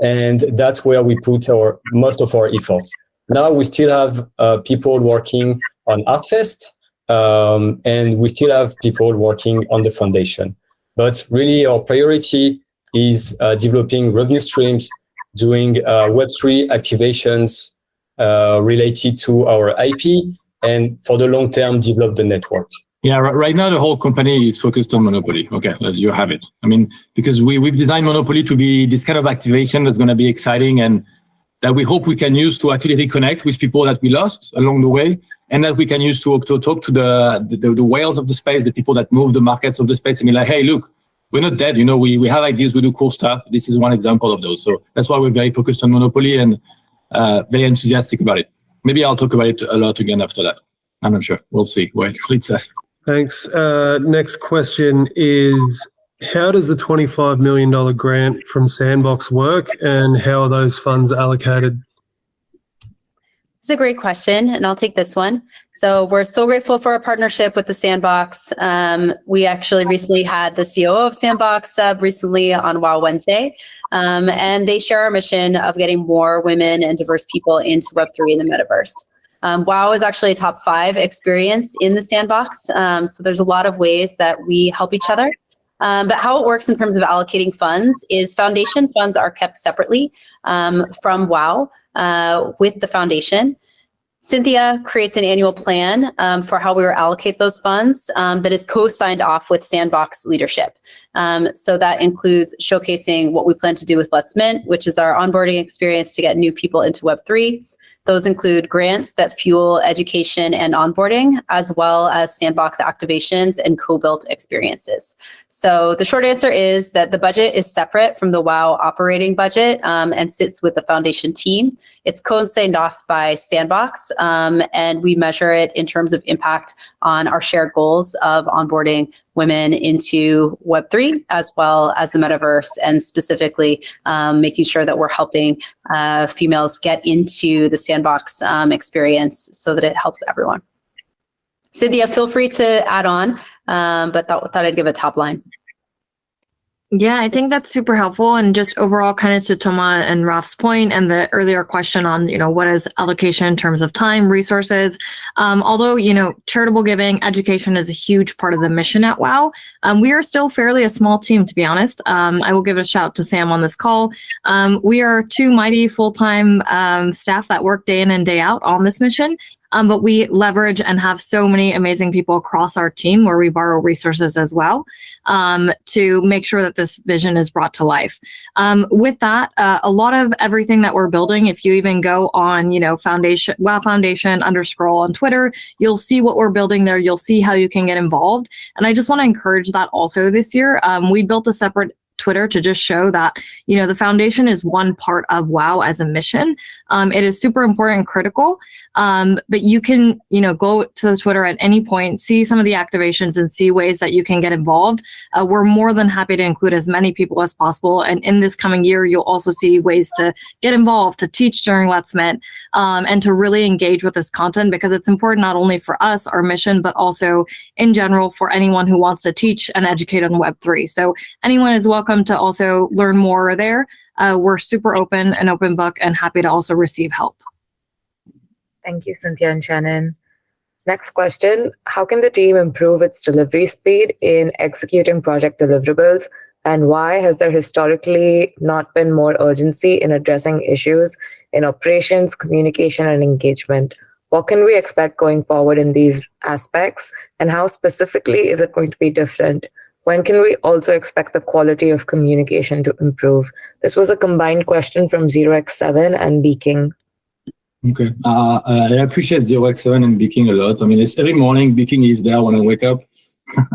[SPEAKER 8] and that's where we put most of our efforts. Now we still have people working on Artfest, and we still have people working on the foundation. But really, our priority is developing revenue streams, doing Web3 activations related to our IP, and for the long term, develop the network.
[SPEAKER 3] Yeah, right now the whole company is focused on Monopoly. Okay, you have it. Because we've designed Monopoly to be this kind of activation that's going to be exciting and that we hope we can use to actually reconnect with people that we lost along the way, and that we can use to talk to the whales of the space, the people that move the markets of the space, and be like, hey, look, we're not dead. We have ideas, we do cool stuff. This is one example of those. So that's why we're very focused on Monopoly and very enthusiastic about it. Maybe I'll talk about it a lot again after that. I'm not sure. We'll see where it leads us.
[SPEAKER 7] Thanks. Next question is, how does the $25 million grant from Sandbox work, and how are those funds allocated?
[SPEAKER 1] It's a great question, and I'll take this one. So we're so grateful for our partnership with the Sandbox. We actually recently had the COO of Sandbox recently on WoW Wednesday, and they share our mission of getting more women and diverse people into Web3 in the metaverse. WoW is actually a top 5 experience in the Sandbox, so there's a lot of ways that we help each other. But how it works in terms of allocating funds is foundation funds are kept separately from WoW with the foundation. Cynthia creates an annual plan for how we will allocate those funds that is co-signed off with Sandbox leadership. So that includes showcasing what we plan to do with Let's Mint, which is our onboarding experience to get new people into Web3. Those include grants that fuel education and onboarding, as well as Sandbox activations and co-built experiences. So the short answer is that the budget is separate from the WoW operating budget and sits with the foundation team. It's co-signed off by Sandbox, and we measure it in terms of impact on our shared goals of onboarding women into Web3, as well as the metaverse, and specifically making sure that we're helping females get into the Sandbox experience so that it helps everyone. Cynthia, feel free to add on, but thought I'd give a top line.
[SPEAKER 9] Yeah, I think that's super helpful. And just overall, kind of to Thomas and Raf's point and the earlier question on, what is allocation in terms of time, resources. Although, charitable giving, education is a huge part of the mission at WoW. We are still fairly a small team, to be honest. I will give a shout to Sam on this call. We are 2 mighty full-time staff that work day in and day out on this mission. But we leverage and have so many amazing people across our team where we borrow resources as well to make sure that this vision is brought to life. With that, a lot of everything that we're building, if you even go on, Foundation, WoW Foundation _scroll on Twitter, you'll see what we're building there. You'll see how you can get involved. And I just want to encourage that also this year. We built a separate Twitter to just show that, the foundation is one part of WoW as a mission. It is super important and critical. But you can, go to the Twitter at any point, see some of the activations and see ways that you can get involved. We're more than happy to include as many people as possible. And in this coming year, you'll also see ways to get involved, to teach during Let's Mint, and to really engage with this content, because it's important not only for us, our mission, but also in general for anyone who wants to teach and educate on Web3. So anyone is welcome to also learn more there. We're super open, an open book, and happy to also receive help.
[SPEAKER 5] Thank you, Cynthia and Shannon. Next question, how can the team improve its delivery speed in executing project deliverables, and why has there historically not been more urgency in addressing issues in operations, communication, and engagement? What can we expect going forward in these aspects, and how specifically is it going to be different? When can we also expect the quality of communication to improve? This was a combined question from 0x7 and Beaking.
[SPEAKER 3] Okay. I appreciate 0x7 and Beaking a lot. I mean, every morning Beaking is there when I wake up.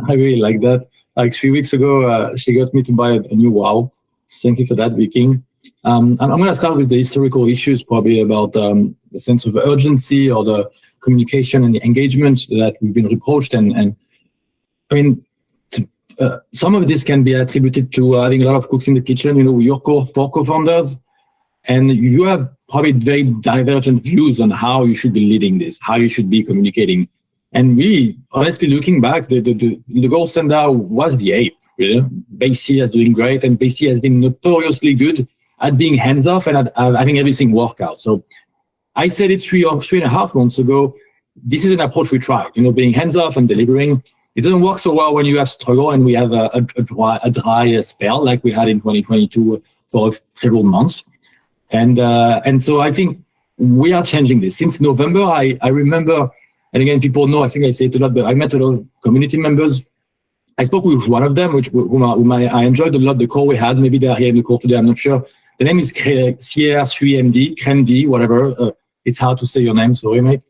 [SPEAKER 3] I really like that. Like 3 weeks ago, she got me to buy a new WoW. Thank you for that, Beaking. I'm going to start with the historical issues, probably about the sense of urgency or the communication and the engagement that we've been reproached. And I mean, some of this can be attributed to having a lot of cooks in the kitchen, your four co-founders. And you have probably very divergent views on how you should be leading this, how you should be communicating. And really, honestly, looking back, the gold standard was the ape. Basie is doing great, and Basie has been notoriously good at being hands-off and at having everything work out. So I said it 3.5 months ago, this is an approach we tried, being hands-off and delivering. It doesn't work so well when you have struggle and we have a dry spell like we had in 2022 for several months. And so I think we are changing this. Since November, I remember, and again, people know, I think I say it a lot, but I met a lot of community members. I spoke with one of them, whom I enjoyed a lot, the call we had. Maybe they're here in the call today, I'm not sure. The name is CR3MD, Kremd, whatever. It's hard to say your name, sorry, mate.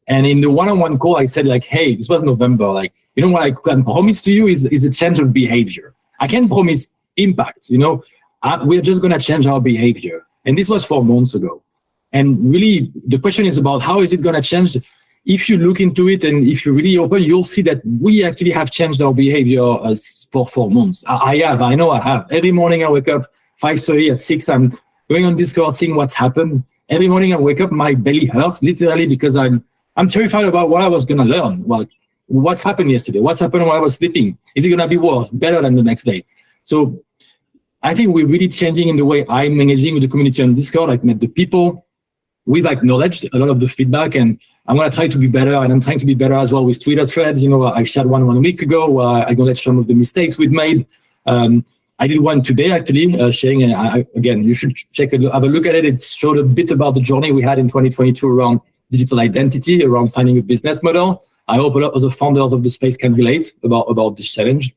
[SPEAKER 3] And in the one-on-one call, I said, like, hey, this was November. Like, what I can promise to you is a change of behavior. I can't promise impact, we're just going to change our behavior. And this was 4 months ago. And really, the question is about how is it going to change? If you look into it and if you really open, you'll see that we actually have changed our behavior for 4 months. I know I have. Every morning I wake up 5:30 at 6, I'm going on Discord, seeing what's happened. Every morning I wake up, my belly hurts literally because I'm terrified about what I was going to learn. Well, what's happened yesterday? What's happened while I was sleeping? Is it going to be worse, better than the next day? So I think we're really changing in the way I'm engaging with the community on Discord. I've met the people. We've acknowledged a lot of the feedback, and I'm going to try to be better. And I'm trying to be better as well with Twitter threads. I shared one week ago where I acknowledged some of the mistakes we've made. I did one today, actually, sharing. Again, you should have a look at it. It showed a bit about the journey we had in 2022 around digital identity, around finding a business model. I hope a lot of the founders of the space can relate about this challenge.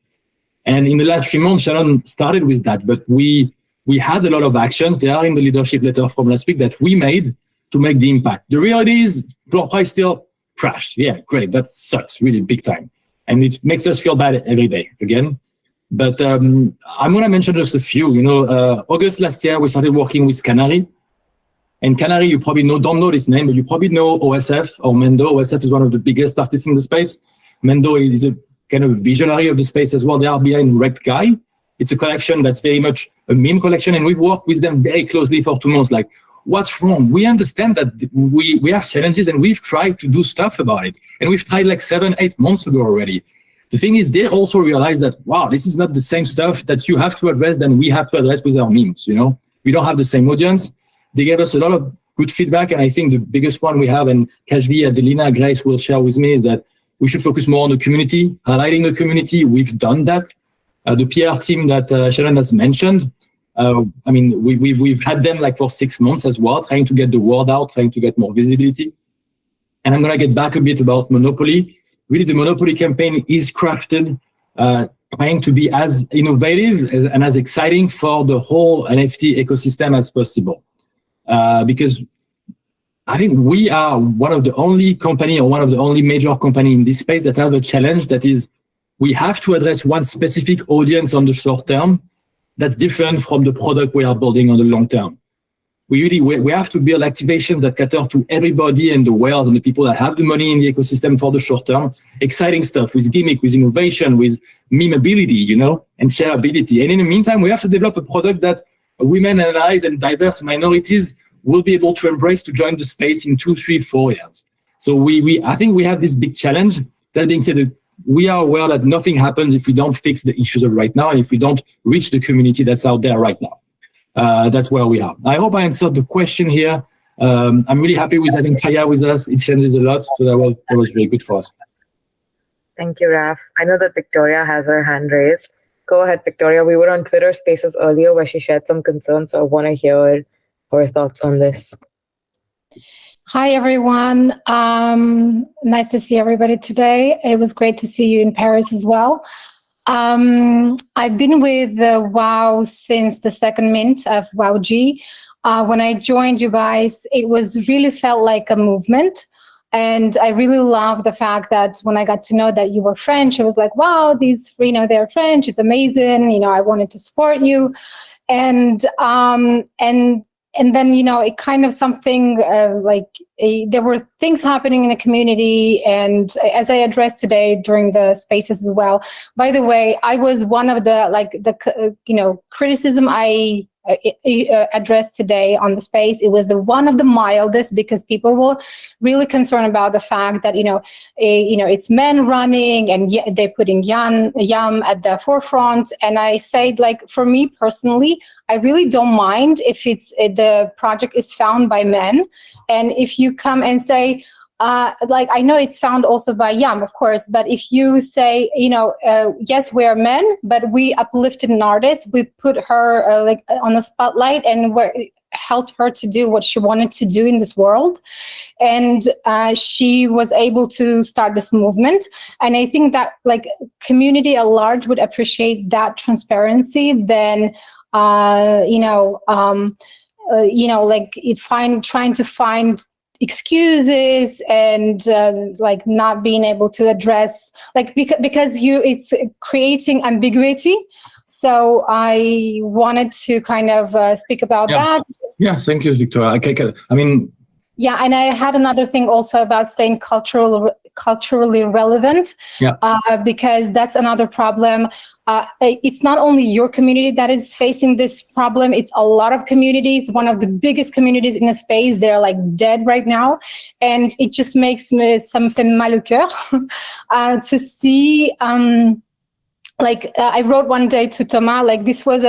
[SPEAKER 3] And in the last 3 months, Shannon started with that, but we had a lot of actions. They are in the leadership letter from last week that we made to make the impact. The reality is floor price still crashed. Yeah, great. That sucks really big time. And it makes us feel bad every day again. But I'm going to mention just a few. August last year, we started working with Canary. And Canary, you probably don't know this name, but you probably know OSF or Mendo. OSF is one of the biggest artists in the space. Mendo is a kind of visionary of the space as well. They are behind Wrecked Guy. It's a collection that's very much a meme collection, and we've worked with them very closely for 2 months. Like, what's wrong? We understand that we have challenges, and we've tried to do stuff about it. And we've tried like 7-8 months ago already. The thing is, they also realize that, wow, this is not the same stuff that you have to address than we have to address with our memes, We don't have the same audience. They gave us a lot of good feedback, and I think the biggest one we have, and Kashvi, Adelina, Grace will share with me, is that we should focus more on the community, highlighting the community. We've done that. The PR team that Shannon has mentioned, we've had them like for 6 months as well, trying to get the word out, trying to get more visibility. And I'm going to get back a bit about Monopoly. Really, the Monopoly campaign is crafted, trying to be as innovative and as exciting for the whole NFT ecosystem as possible. Because I think we are one of the only company or one of the only major company in this space that have a challenge that is we have to address one specific audience on the short term that's different from the product we are building on the long term. We have to build activation that cater to everybody in the world and the people that have the money in the ecosystem for the short term. Exciting stuff with gimmick, with innovation, with memeability, and shareability. And in the meantime, we have to develop a product that women and allies and diverse minorities will be able to embrace to join the space in 2, 3, 4 years. So I think we have this big challenge. That being said, we are aware that nothing happens if we don't fix the issues of right now and if we don't reach the community that's out there right now. That's where we are. I hope I answered the question here. I'm really happy with having Kaya with us. It changes a lot, so that was very good for us.
[SPEAKER 5] Thank you, Raf. I know that Victoria has her hand raised. Go ahead, Victoria. We were on Twitter Spaces earlier where she shared some concerns, so I want to hear her thoughts on this.
[SPEAKER 10] Hi, everyone. Nice to see everybody today. It was great to see you in Paris as well. I've been with WoW since the second mint of WoWG. When I joined you guys, it was really felt like a movement. And I really love the fact that when I got to know that you were French, I was like, wow, these, they're French. It's amazing. I wanted to support you. And then, it kind of something there were things happening in the community. And as I addressed today during the spaces as well, by the way, I was one of the criticism I addressed today on the space. It was the one of the mildest because people were really concerned about the fact that, it's men running and they're putting Yam at the forefront. And I said, for me personally, I really don't mind if the project is found by men. And if you come and say, I know it's found also by Yam, of course, but if you say, yes, we are men, but we uplifted an artist, we put her on the spotlight and helped her to do what she wanted to do in this world. And she was able to start this movement. And I think that community at large would appreciate that transparency than, trying to find excuses and not being able to address because it's creating ambiguity. So I wanted to kind of speak about that.
[SPEAKER 3] Yeah, thank you, Victoria.
[SPEAKER 10] Yeah, and I had another thing also about staying culturally relevant, because that's another problem. It's not only your community that is facing this problem, it's a lot of communities. One of the biggest communities in the space, they're dead right now. And it just makes me something mal au cœur to see I wrote one day to Thomas, this was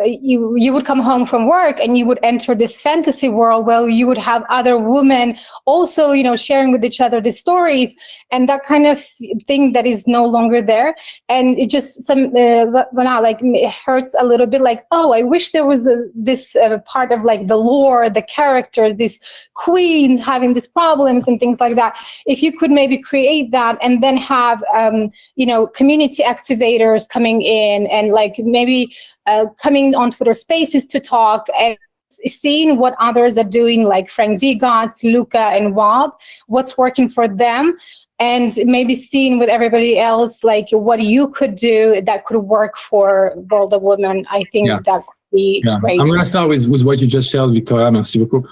[SPEAKER 10] you would come home from work and you would enter this fantasy world where you would have other women also, sharing with each other the stories and that kind of thing that is no longer there. And it just it hurts a little bit oh, I wish there was this part of the lore, the characters, these queens having these problems and things like that. If you could maybe create that and then have, community activators coming in and maybe coming on Twitter Spaces to talk and seeing what others are doing, like Frank D. Gotts, Luca, and Wob, what's working for them, and maybe seeing with everybody else what you could do that could work for World of Women. I think that could be great.
[SPEAKER 3] I'm going to start with what you just shared, Victoria. Merci beaucoup.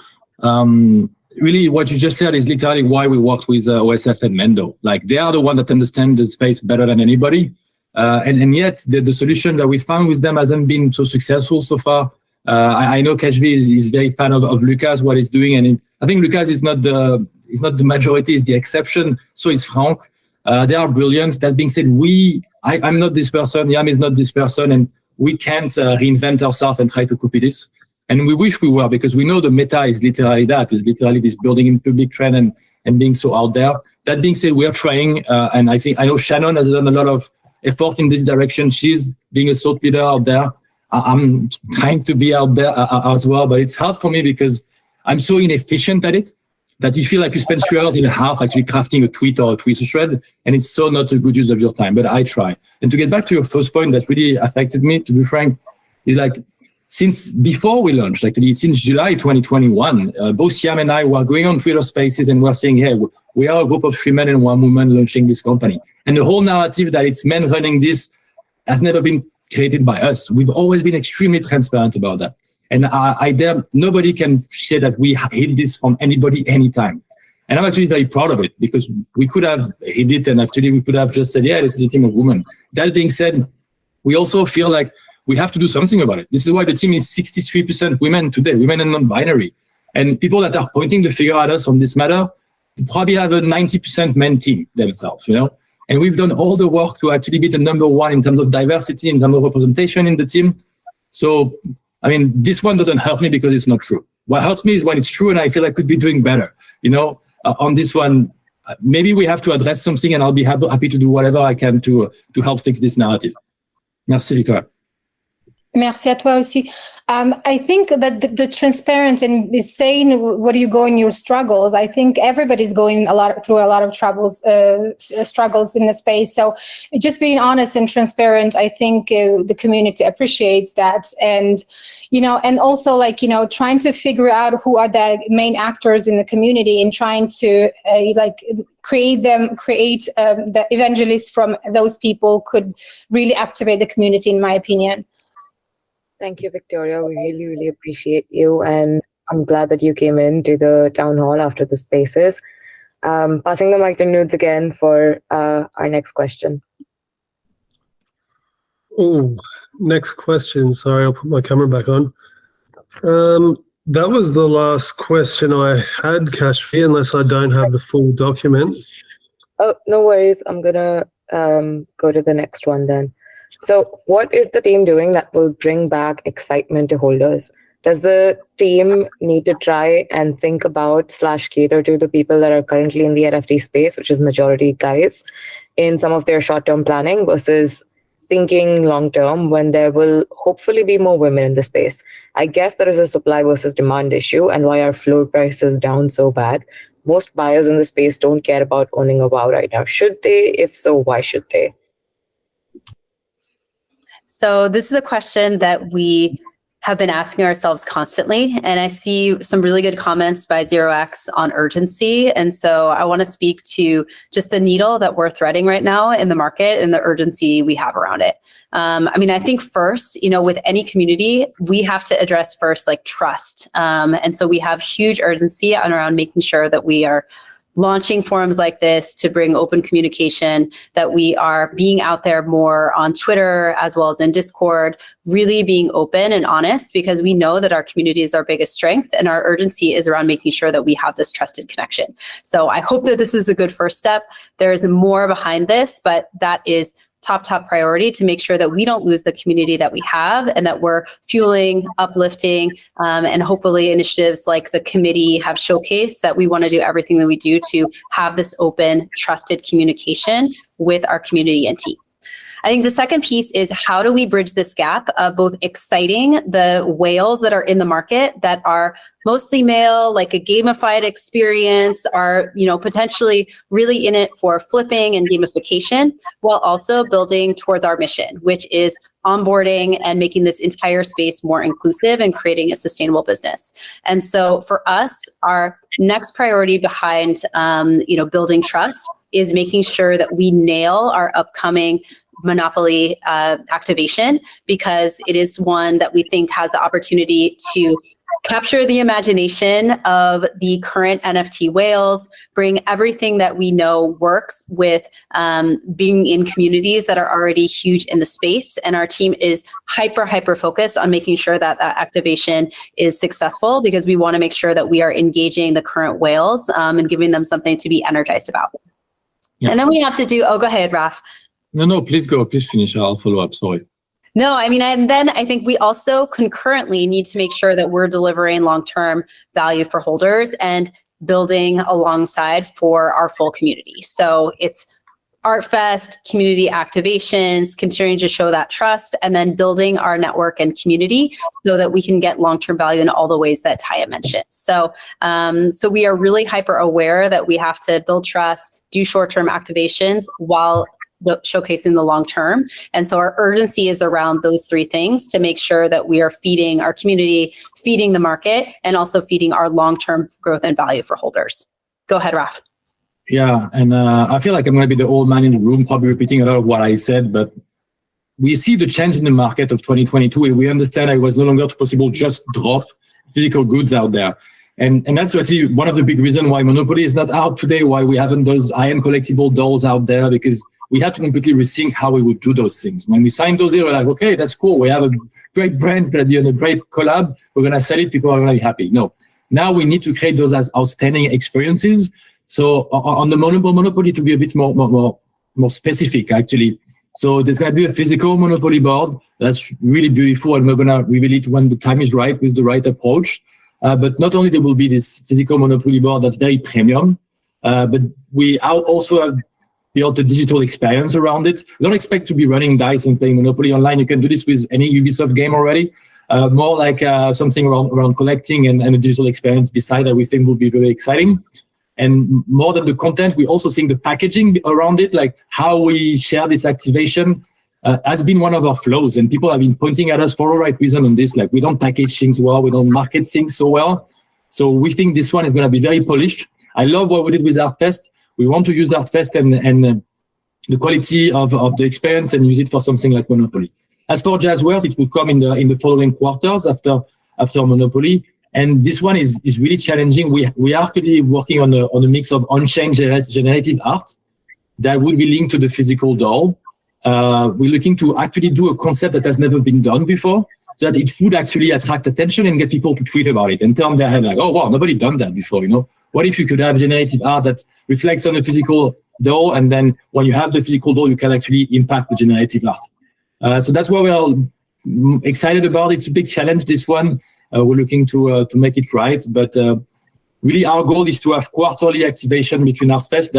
[SPEAKER 3] Really, what you just said is literally why we worked with OSF and Mendo. They are the one that understand the space better than anybody. And yet the solution that we found with them hasn't been so successful so far. I know Kashvi is very fan of Lucas, what he's doing, and I think Lucas is not the majority, is the exception. So is Frank. They are brilliant. That being said, I'm not this person, Yam is not this person, and we can't reinvent ourselves and try to copy this. And we wish we were, because we know the meta is literally that, is literally this building in public trend and being so out there. That being said, we are trying, and I know Shannon has done a lot of effort in this direction. She's being a thought leader out there. I'm trying to be out there as well, but it's hard for me because I'm so inefficient at it that you feel like you spend 3 hours and a half actually crafting a tweet or a Twitter thread, and it's so not a good use of your time, but I try. And to get back to your first point that really affected me, to be frank, is since before we launched, actually since July 2021, both Yam and I were going on Twitter Spaces and we're saying, hey, we are a group of 3 men and 1 woman launching this company. And the whole narrative that it's men running this has never been created by us. We've always been extremely transparent about that. And I dare nobody can say that we hid this from anybody anytime. And I'm actually very proud of it because we could have hid it and actually we could have just said, yeah, this is a team of women. That being said, we also feel like we have to do something about it. This is why the team is 63% women today, women and non-binary. And people that are pointing the finger at us on this matter probably have a 90% men team themselves, And we've done all the work to actually be the number 1 in terms of diversity, in terms of representation in the team. So, this one doesn't help me because it's not true. What hurts me is when it's true and I feel I could be doing better. On this one, maybe we have to address something, and I'll be happy to do whatever I can to help fix this narrative. Merci, Victoria.
[SPEAKER 10] Merci à toi aussi. I think that the transparent and saying where you go in your struggles, I think everybody's going through a lot of struggles in the space. So just being honest and transparent, I think the community appreciates that. And, and also trying to figure out who are the main actors in the community and trying to create the evangelists from those people could really activate the community, in my opinion.
[SPEAKER 5] Thank you, Victoria. We really, really appreciate you. And I'm glad that you came in to the town hall after the spaces. Passing the mic to Nudes again for our next question.
[SPEAKER 7] Oh, next question. Sorry, I'll put my camera back on. That was the last question I had, Kashfi, unless I don't have the full document.
[SPEAKER 5] Oh, no worries. I'm going to go to the next one then. So what is the team doing that will bring back excitement to holders? Does the team need to try and think about / cater to the people that are currently in the NFT space, which is majority guys, in some of their short-term planning versus thinking long-term when there will hopefully be more women in the space? I guess there is a supply versus demand issue and why are floor prices down so bad. Most buyers in the space don't care about owning a WoW right now. Should they? If so, why should they?
[SPEAKER 1] So this is a question that we have been asking ourselves constantly. And I see some really good comments by 0x on urgency. And so I want to speak to just the needle that we're threading right now in the market and the urgency we have around it. I think first, with any community, we have to address first trust. And so we have huge urgency around making sure that we are launching forums like this to bring open communication, that we are being out there more on Twitter as well as in Discord, really being open and honest, because we know that our community is our biggest strength and our urgency is around making sure that we have this trusted connection. So I hope that this is a good first step. There is more behind this, but that is top priority to make sure that we don't lose the community that we have and that we're fueling, uplifting, and hopefully initiatives like the committee have showcased that we want to do everything that we do to have this open, trusted communication with our community and team. I think the second piece is how do we bridge this gap of both exciting the whales that are in the market that are mostly male, like a gamified experience, are potentially really in it for flipping and gamification, while also building towards our mission, which is onboarding and making this entire space more inclusive and creating a sustainable business. And so for us, our next priority behind building trust is making sure that we nail our upcoming Monopoly activation, because it is one that we think has the opportunity to capture the imagination of the current NFT whales, bring everything that we know works with being in communities that are already huge in the space. And our team is hyper focused on making sure that that activation is successful, because we want to make sure that we are engaging the current whales and giving them something to be energized about. Yeah. And then we have to do, go ahead, Raf.
[SPEAKER 3] No, please go. Please finish. I'll follow up. Sorry.
[SPEAKER 1] No, and then I think we also concurrently need to make sure that we're delivering long-term value for holders and building alongside for our full community. So it's ArtFest, community activations, continuing to show that trust, and then building our network and community so that we can get long-term value in all the ways that Taya mentioned. So we are really hyper aware that we have to build trust, do short-term activations while showcasing the long term. And so our urgency is around those three things to make sure that we are feeding our community, feeding the market, and also feeding our long-term growth and value for holders. Go ahead, Raf.
[SPEAKER 3] Yeah, and I feel like I'm going to be the old man in the room, probably repeating a lot of what I said, but we see the change in the market of 2022, and we understand it was no longer possible just drop physical goods out there. And that's actually one of the big reasons why Monopoly is not out today, why we haven't those high-end collectible dolls out there, because we had to completely rethink how we would do those things. When we signed those here, we're like, okay, that's cool. We have a great brand, it's going to be on a great collab. We're going to sell it. People are going to be happy. No, now we need to create those as outstanding experiences. So on the Monopoly to be a bit more specific, actually. So there's going to be a physical Monopoly board that's really beautiful, and we're going to reveal it when the time is right with the right approach. But not only there will be this physical Monopoly board that's very premium, but we also have built a digital experience around it. We don't expect to be running dice and playing Monopoly online. You can do this with any Ubisoft game already. More like something around collecting and a digital experience beside that we think will be very exciting. And more than the content, we also think the packaging around it, like how we share this activation, has been one of our flaws. And people have been pointing at us for the right reason on this. Like, we don't package things well, we don't market things so well. So we think this one is going to be very polished. I love what we did with ArtFest. We want to use ArtFest and the quality of the experience and use it for something like Monopoly. As for Jazzwares, it will come in the following quarters after Monopoly. And this one is really challenging. We are actually working on a mix of on-chain generative art that will be linked to the physical doll. We're looking to actually do a concept that has never been done before, so that it would actually attract attention and get people to tweet about it and turn their head like, oh, wow, nobody done that before, you know? What if you could have generative art that reflects on the physical doll, and then when you have the physical doll, you can actually impact the generative art? So that's what we are excited about. It's a big challenge, this one. We're looking to make it right, but really our goal is to have quarterly activation between ArtFest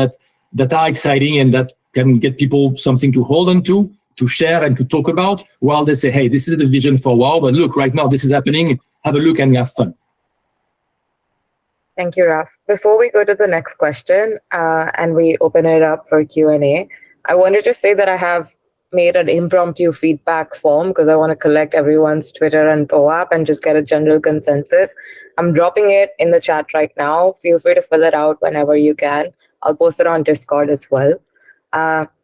[SPEAKER 3] that are exciting and that can get people something to hold on to share and to talk about, while they say, hey, this is the vision for WoW, but look, right now this is happening, have a look and have fun.
[SPEAKER 5] Thank you, Raf. Before we go to the next question and we open it up for Q&A, I wanted to say that I have made an impromptu feedback form because I want to collect everyone's Twitter and POAP and just get a general consensus. I'm dropping it in the chat right now. Feel free to fill it out whenever you can. I'll post it on Discord as well.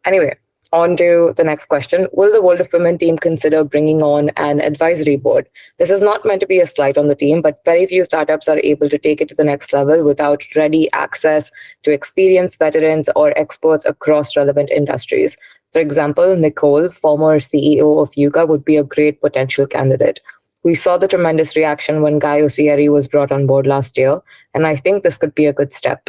[SPEAKER 5] Anyway, on to the next question. Will the World of Women team consider bringing on an advisory board? This is not meant to be a slight on the team, but very few startups are able to take it to the next level without ready access to experienced veterans or experts across relevant industries. For example, Nicole, former CEO of Yuga, would be a great potential candidate. We saw the tremendous reaction when Guy Osieri was brought on board last year, and I think this could be a good step.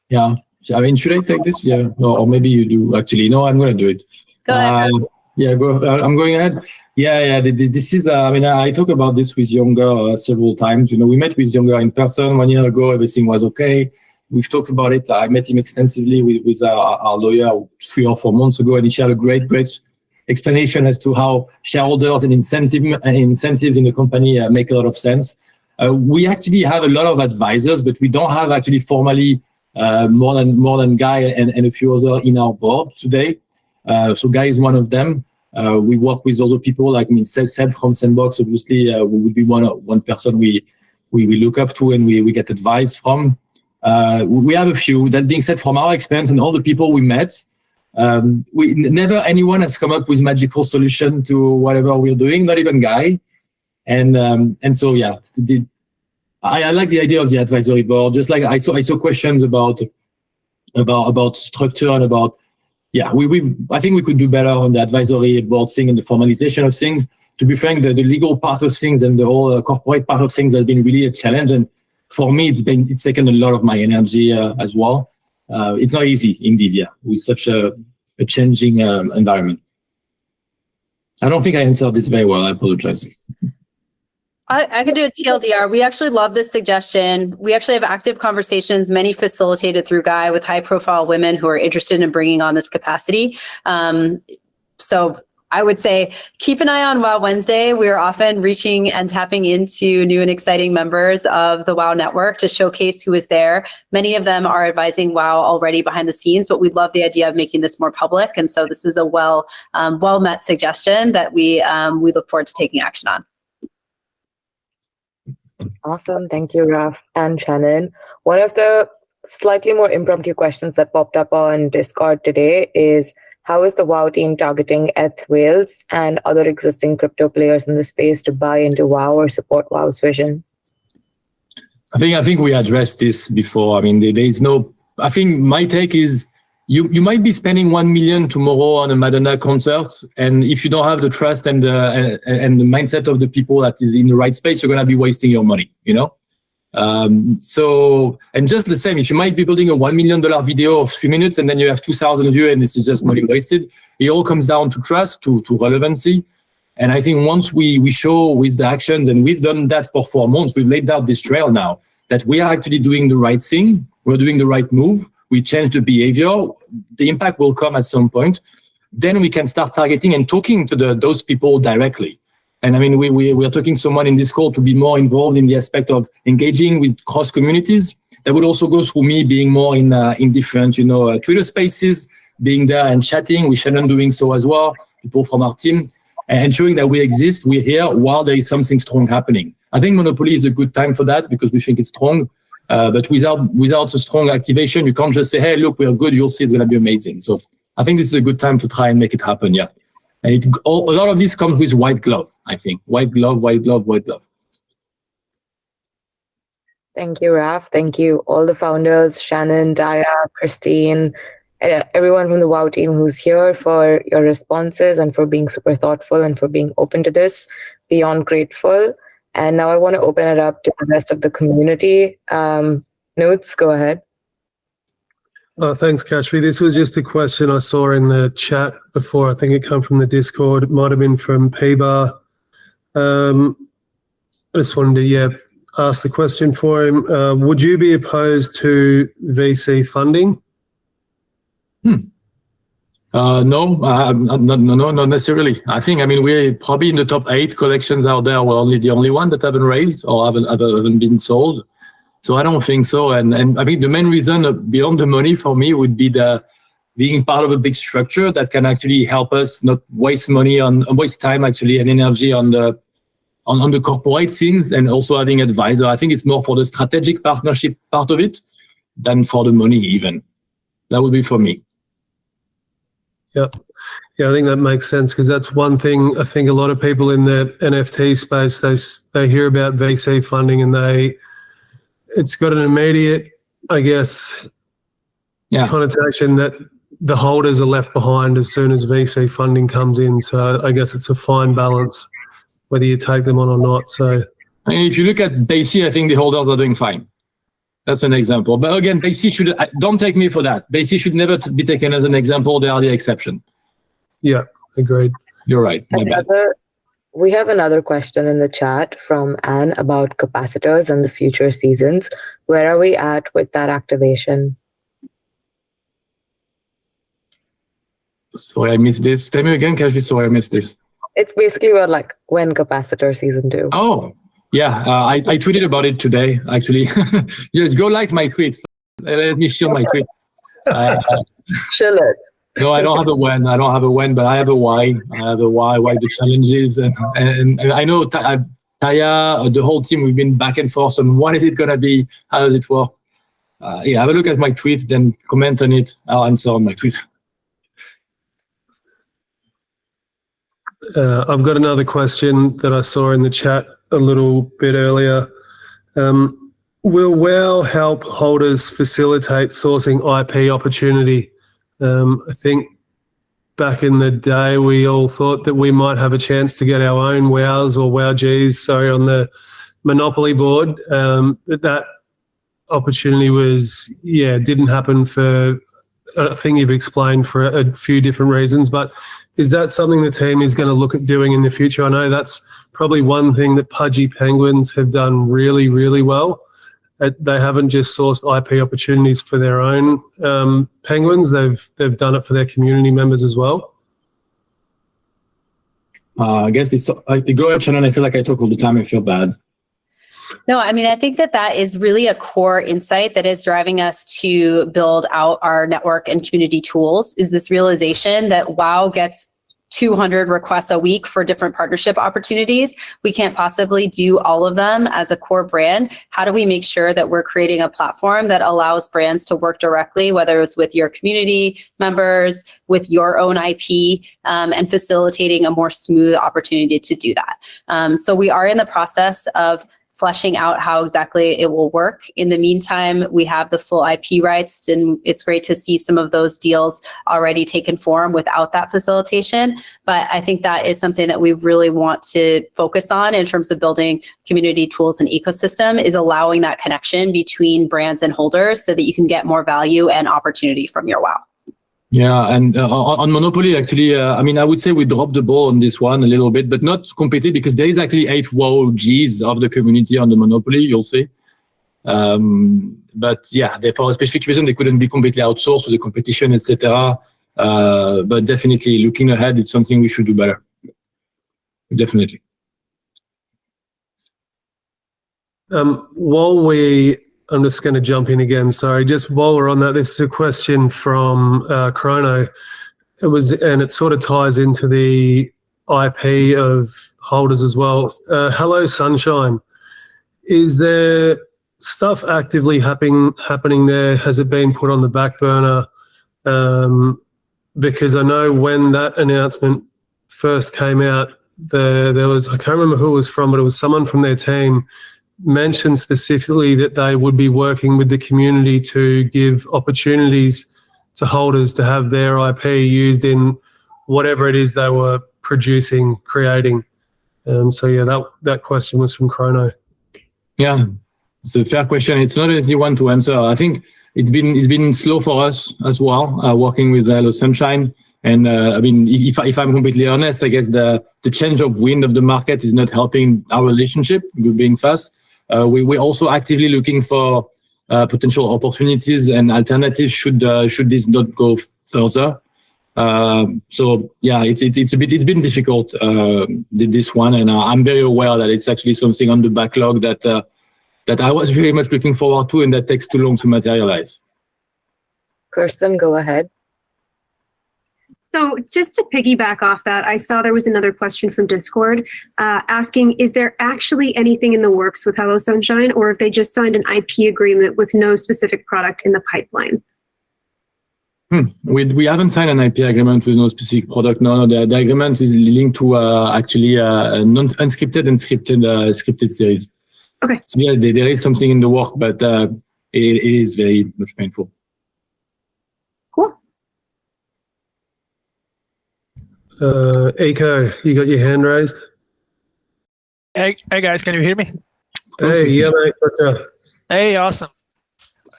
[SPEAKER 3] Yeah. I mean, should I take this? Yeah. No, or maybe you do, actually. No, I'm going to do it.
[SPEAKER 1] Go ahead.
[SPEAKER 3] Yeah, I'm going ahead. Yeah. This is, I talk about this with Younger several times. You know, we met with Younger in person 1 year ago. Everything was okay. We've talked about it. I met him extensively with our lawyer 3 or 4 months ago, and he shared a great explanation as to how shareholders and incentives in the company make a lot of sense. We actually have a lot of advisors, but we don't have actually formally more than Guy and a few others in our board today. So Guy is one of them. We work with other people, like Seb from Sandbox. Obviously, we would be one person we look up to and we get advice from. We have a few. That being said, from our experience and all the people we met, never anyone has come up with magical solution to whatever we're doing, not even Guy. And so yeah, I like the idea of the advisory board. Just like I saw questions about structure and about, yeah, I think we could do better on the advisory board thing and the formalization of things. To be frank, the legal part of things and the whole corporate part of things has been really a challenge. And for me, it's taken a lot of my energy as well. It's not easy, indeed, yeah, with such a changing environment. I don't think I answered this very well. I apologize.
[SPEAKER 1] I could do a TLDR. We actually love this suggestion. We actually have active conversations, many facilitated through Guy, with high-profile women who are interested in bringing on this capacity. So I would say keep an eye on WoW Wednesday. We are often reaching and tapping into new and exciting members of the WoW network to showcase who is there. Many of them are advising WoW already behind the scenes, but we love the idea of making this more public. And so this is a well met suggestion that we look forward to taking action on.
[SPEAKER 5] Awesome. Thank you, Raf and Shannon. One of the slightly more impromptu questions that popped up on Discord today is, how is the WoW team targeting ETH whales and other existing crypto players in the space to buy into WoW or support WoW's vision?
[SPEAKER 3] I think we addressed this before. I mean, there is no. I think my take is you might be spending $1 million tomorrow on a Madonna concert, and if you don't have the trust and the mindset of the people that is in the right space, you're gonna be wasting your money. You know. So, and just the same, if you might be building a $1 million video of 3 minutes and then you have 2,000 views and this is just money wasted, it all comes down to trust, to relevancy. And I think once we show with the actions, and we've done that for 4 months, we've laid out this trail now, that we are actually doing the right thing, we're doing the right move, we change the behavior, the impact will come at some point. Then we can start targeting and talking to those people directly. And I mean, we are talking to someone in this call to be more involved in the aspect of engaging with cross communities. That would also go through me being more in different, Twitter spaces, being there and chatting. We Shannon doing so as well, people from our team, and showing that we exist, we're here while there is something strong happening. I think Monopoly is a good time for that because we think it's strong. But without a strong activation, you can't just say, hey, look, we're good, you'll see it's going to be amazing. So I think this is a good time to try and make it happen, yeah. And a lot of this comes with white glove, I think. White glove, white glove, white glove.
[SPEAKER 5] Thank you, Raf. Thank you, all the founders, Shannon, Daya, Christine, everyone from the WoW team who's here for your responses and for being super thoughtful and for being open to this. Beyond grateful. And now I want to open it up to the rest of the community. Notes, go ahead.
[SPEAKER 7] Thanks, Kashfi. This was just a question I saw in the chat before. I think it came from the Discord. It might have been from P-Bar. I just wanted to, ask the question for him. Would you be opposed to VC funding?
[SPEAKER 3] No, not necessarily. I think, we're probably in the top 8 collections out there. We're only the only one that haven't raised or haven't been sold. So I don't think so. And I think the main reason beyond the money for me would be being part of a big structure that can actually help us not waste time actually and energy on the corporate scenes, and also having advisor. I think it's more for the strategic partnership part of it than for the money even. That would be for me.
[SPEAKER 7] Yeah, I think that makes sense because that's one thing I think a lot of people in the NFT space, they hear about VC funding and it's got an immediate, I guess, connotation that the holders are left behind as soon as VC funding comes in. So I guess it's a fine balance whether you take them on or not. So
[SPEAKER 3] if you look at BAYC, I think the holders are doing fine. That's an example. But again, BAYC don't take me for that. BAYC should never be taken as an example. They are the exception.
[SPEAKER 7] Yeah, agreed.
[SPEAKER 3] You're right. My bad.
[SPEAKER 5] We have another question in the chat from Anne about capacitors and the future seasons. Where are we at with that activation?
[SPEAKER 3] Sorry, I missed this. Tell me again, Kashfi. Sorry, I missed this.
[SPEAKER 5] It's basically about when capacitor season 2.
[SPEAKER 3] Oh, yeah. I tweeted about it today, actually. Just go like my tweet. Let me show my tweet.
[SPEAKER 5] Chill it.
[SPEAKER 3] No, I don't have a when. But I have a why. Why the challenges. And I know Taya, the whole team, we've been back and forth on what is it going to be? How does it work? Have a look at my tweet, then comment on it. I'll answer on my tweet.
[SPEAKER 7] I've got another question that I saw in the chat a little bit earlier. Will WoW help holders facilitate sourcing IP opportunity? I think back in the day, we all thought that we might have a chance to get our own WoWs or WoWGs, on the Monopoly board. But that opportunity didn't happen for, I think you've explained, for a few different reasons. But is that something the team is going to look at doing in the future? I know that's probably one thing that Pudgy Penguins have done really, really well. They haven't just sourced IP opportunities for their own penguins. They've done it for their community members as well.
[SPEAKER 3] I guess go ahead, Shannon. I feel like I talk all the time. I feel bad.
[SPEAKER 1] No, I think that is really a core insight that is driving us to build out our network and community tools, is this realization that WoW gets 200 requests a week for different partnership opportunities. We can't possibly do all of them as a core brand. How do we make sure that we're creating a platform that allows brands to work directly, whether it's with your community members, with your own IP, and facilitating a more smooth opportunity to do that. So we are in the process of fleshing out how exactly it will work. In the meantime, we have the full IP rights, and it's great to see some of those deals already taken form without that facilitation. But I think that is something that we really want to focus on in terms of building community tools and ecosystem, is allowing that connection between brands and holders so that you can get more value and opportunity from your WoW.
[SPEAKER 3] Yeah, and on Monopoly, actually, I mean, I would say we dropped the ball on this one a little bit, but not completely, because there is actually 8 WoW Gs of the community on the Monopoly, you'll see. But yeah, for a specific reason, they couldn't be completely outsourced with the competition, etc. But definitely, looking ahead, it's something we should do better. Definitely.
[SPEAKER 7] I'm just going to jump in again. Sorry, just while we're on that, this is a question from Chrono. And it sort of ties into the IP of holders as well. Hello, Sunshine. Is there stuff actively happening there? Has it been put on the back burner? Because I know when that announcement first came out, there was, I can't remember who it was from, but it was someone from their team mentioned specifically that they would be working with the community to give opportunities to holders to have their IP used in whatever it is they were producing, creating. So yeah, that question was from Chrono.
[SPEAKER 3] Yeah, it's a fair question. It's not an easy one to answer. I think it's been slow for us as well, working with Hello Sunshine. And I mean, if I'm completely honest, I guess the change of wind of the market is not helping our relationship with being fast. We're also actively looking for potential opportunities and alternatives should this not go further. So yeah, it's been difficult, this one, and I'm very aware that it's actually something on the backlog that I was very much looking forward to, and that takes too long to materialize.
[SPEAKER 5] Kirsten, go ahead.
[SPEAKER 2] So just to piggyback off that, I saw there was another question from Discord asking, is there actually anything in the works with Hello Sunshine, or if they just signed an IP agreement with no specific product in the pipeline?
[SPEAKER 3] We haven't signed an IP agreement with no specific product. No, the agreement is linked to actually unscripted and scripted series.
[SPEAKER 2] Okay.
[SPEAKER 3] So yeah, there is something in the work, but it is very much painful.
[SPEAKER 2] Cool.
[SPEAKER 7] Eiko, you got your hand raised?
[SPEAKER 11] Hey guys, can you hear me?
[SPEAKER 7] Hey, yeah, mate. What's up?
[SPEAKER 11] Hey, awesome.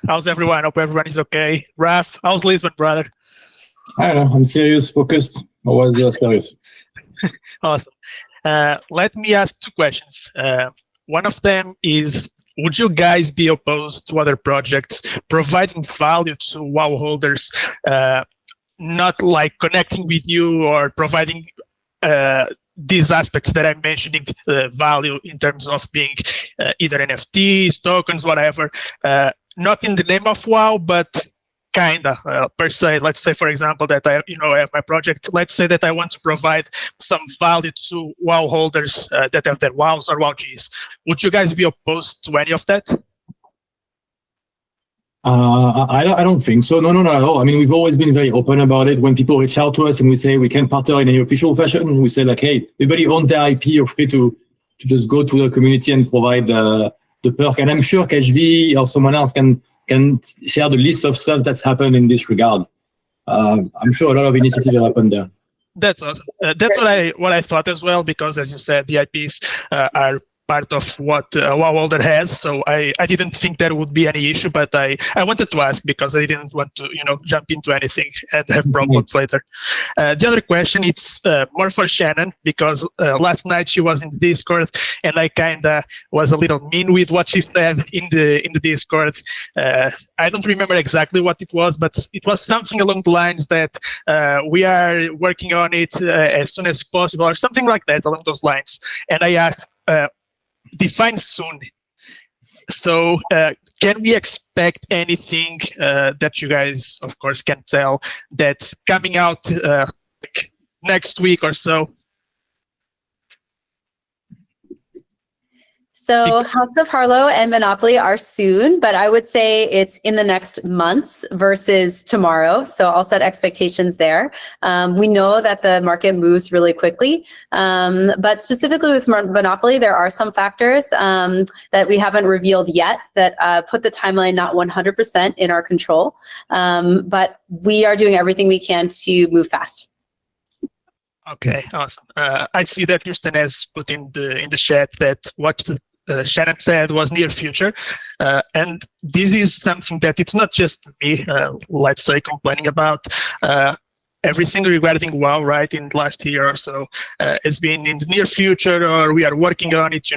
[SPEAKER 11] How's everyone? Hope everyone is okay. Raf, how's Lisbon, brother?
[SPEAKER 3] I don't know. I'm serious, focused. I was serious.
[SPEAKER 11] Awesome. Let me ask 2 questions. One of them is, would you guys be opposed to other projects providing value to WoW holders, not like connecting with you or providing these aspects that I'm mentioning, value in terms of being either NFTs, tokens, whatever, not in the name of WoW, but kinda per se. Let's say, for example, that I have my project. Let's say that I want to provide some value to WoW holders that have their WoWs or WoWGs. Would you guys be opposed to any of that?
[SPEAKER 3] I don't think so. No, not at all. I mean, we've always been very open about it. When people reach out to us and we say we can partner in any official fashion, we say like, hey, everybody owns their IP. You're free to just go to the community and provide the perk. And I'm sure KHV or someone else can share the list of stuff that's happened in this regard. I'm sure a lot of initiatives have happened there.
[SPEAKER 11] That's awesome. That's what I thought as well, because as you said, the IPs are part of what WoW Holder has, so I didn't think there would be any issue, but I wanted to ask because I didn't want to jump into anything and have problems later. The other question, it's more for Shannon, because last night she was in the Discord and I kinda was a little mean with what she said in the Discord. I don't remember exactly what it was, but it was something along the lines that we are working on it as soon as possible, or something like that along those lines. And I asked, define soon. So can we expect anything that you guys, of course, can tell that's coming out like next week or so?
[SPEAKER 1] So House of Harlow and Monopoly are soon, but I would say it's in the next months versus tomorrow. So I'll set expectations there. We know that the market moves really quickly, but specifically with Monopoly, there are some factors that we haven't revealed yet that put the timeline not 100% in our control. But we are doing everything we can to move fast.
[SPEAKER 11] Okay, awesome. I see that Houston has put in the chat that Shannon said was near future. And this is something that it's not just me, let's say, complaining about. Everything regarding WoW, right, in the last year or so, has been in the near future, or we are working on it,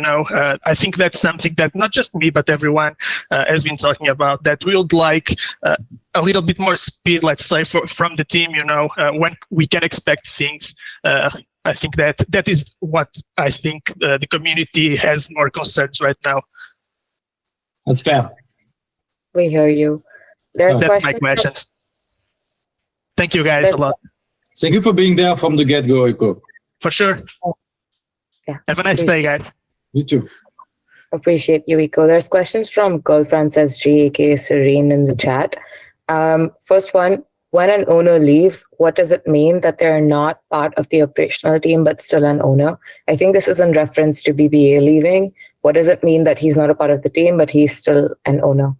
[SPEAKER 11] I think that's something that not just me, but everyone has been talking about, that we would like a little bit more speed, let's say, from the team, when we can expect things. I think that is what I think the community has more concerns right now.
[SPEAKER 3] That's fair.
[SPEAKER 5] We hear you. There's
[SPEAKER 11] That's my questions. Thank you guys a lot.
[SPEAKER 3] Thank you for being there from the get-go, Eiko.
[SPEAKER 11] For sure.
[SPEAKER 5] Yeah.
[SPEAKER 11] Have a nice day, guys.
[SPEAKER 3] You too.
[SPEAKER 5] Appreciate you, Eiko. There's questions from Girlfriend Says GAK Serene in the chat. First one, when an owner leaves, what does it mean that they're not part of the operational team but still an owner? I think this is in reference to BBA leaving. What does it mean that he's not a part of the team but he's still an owner?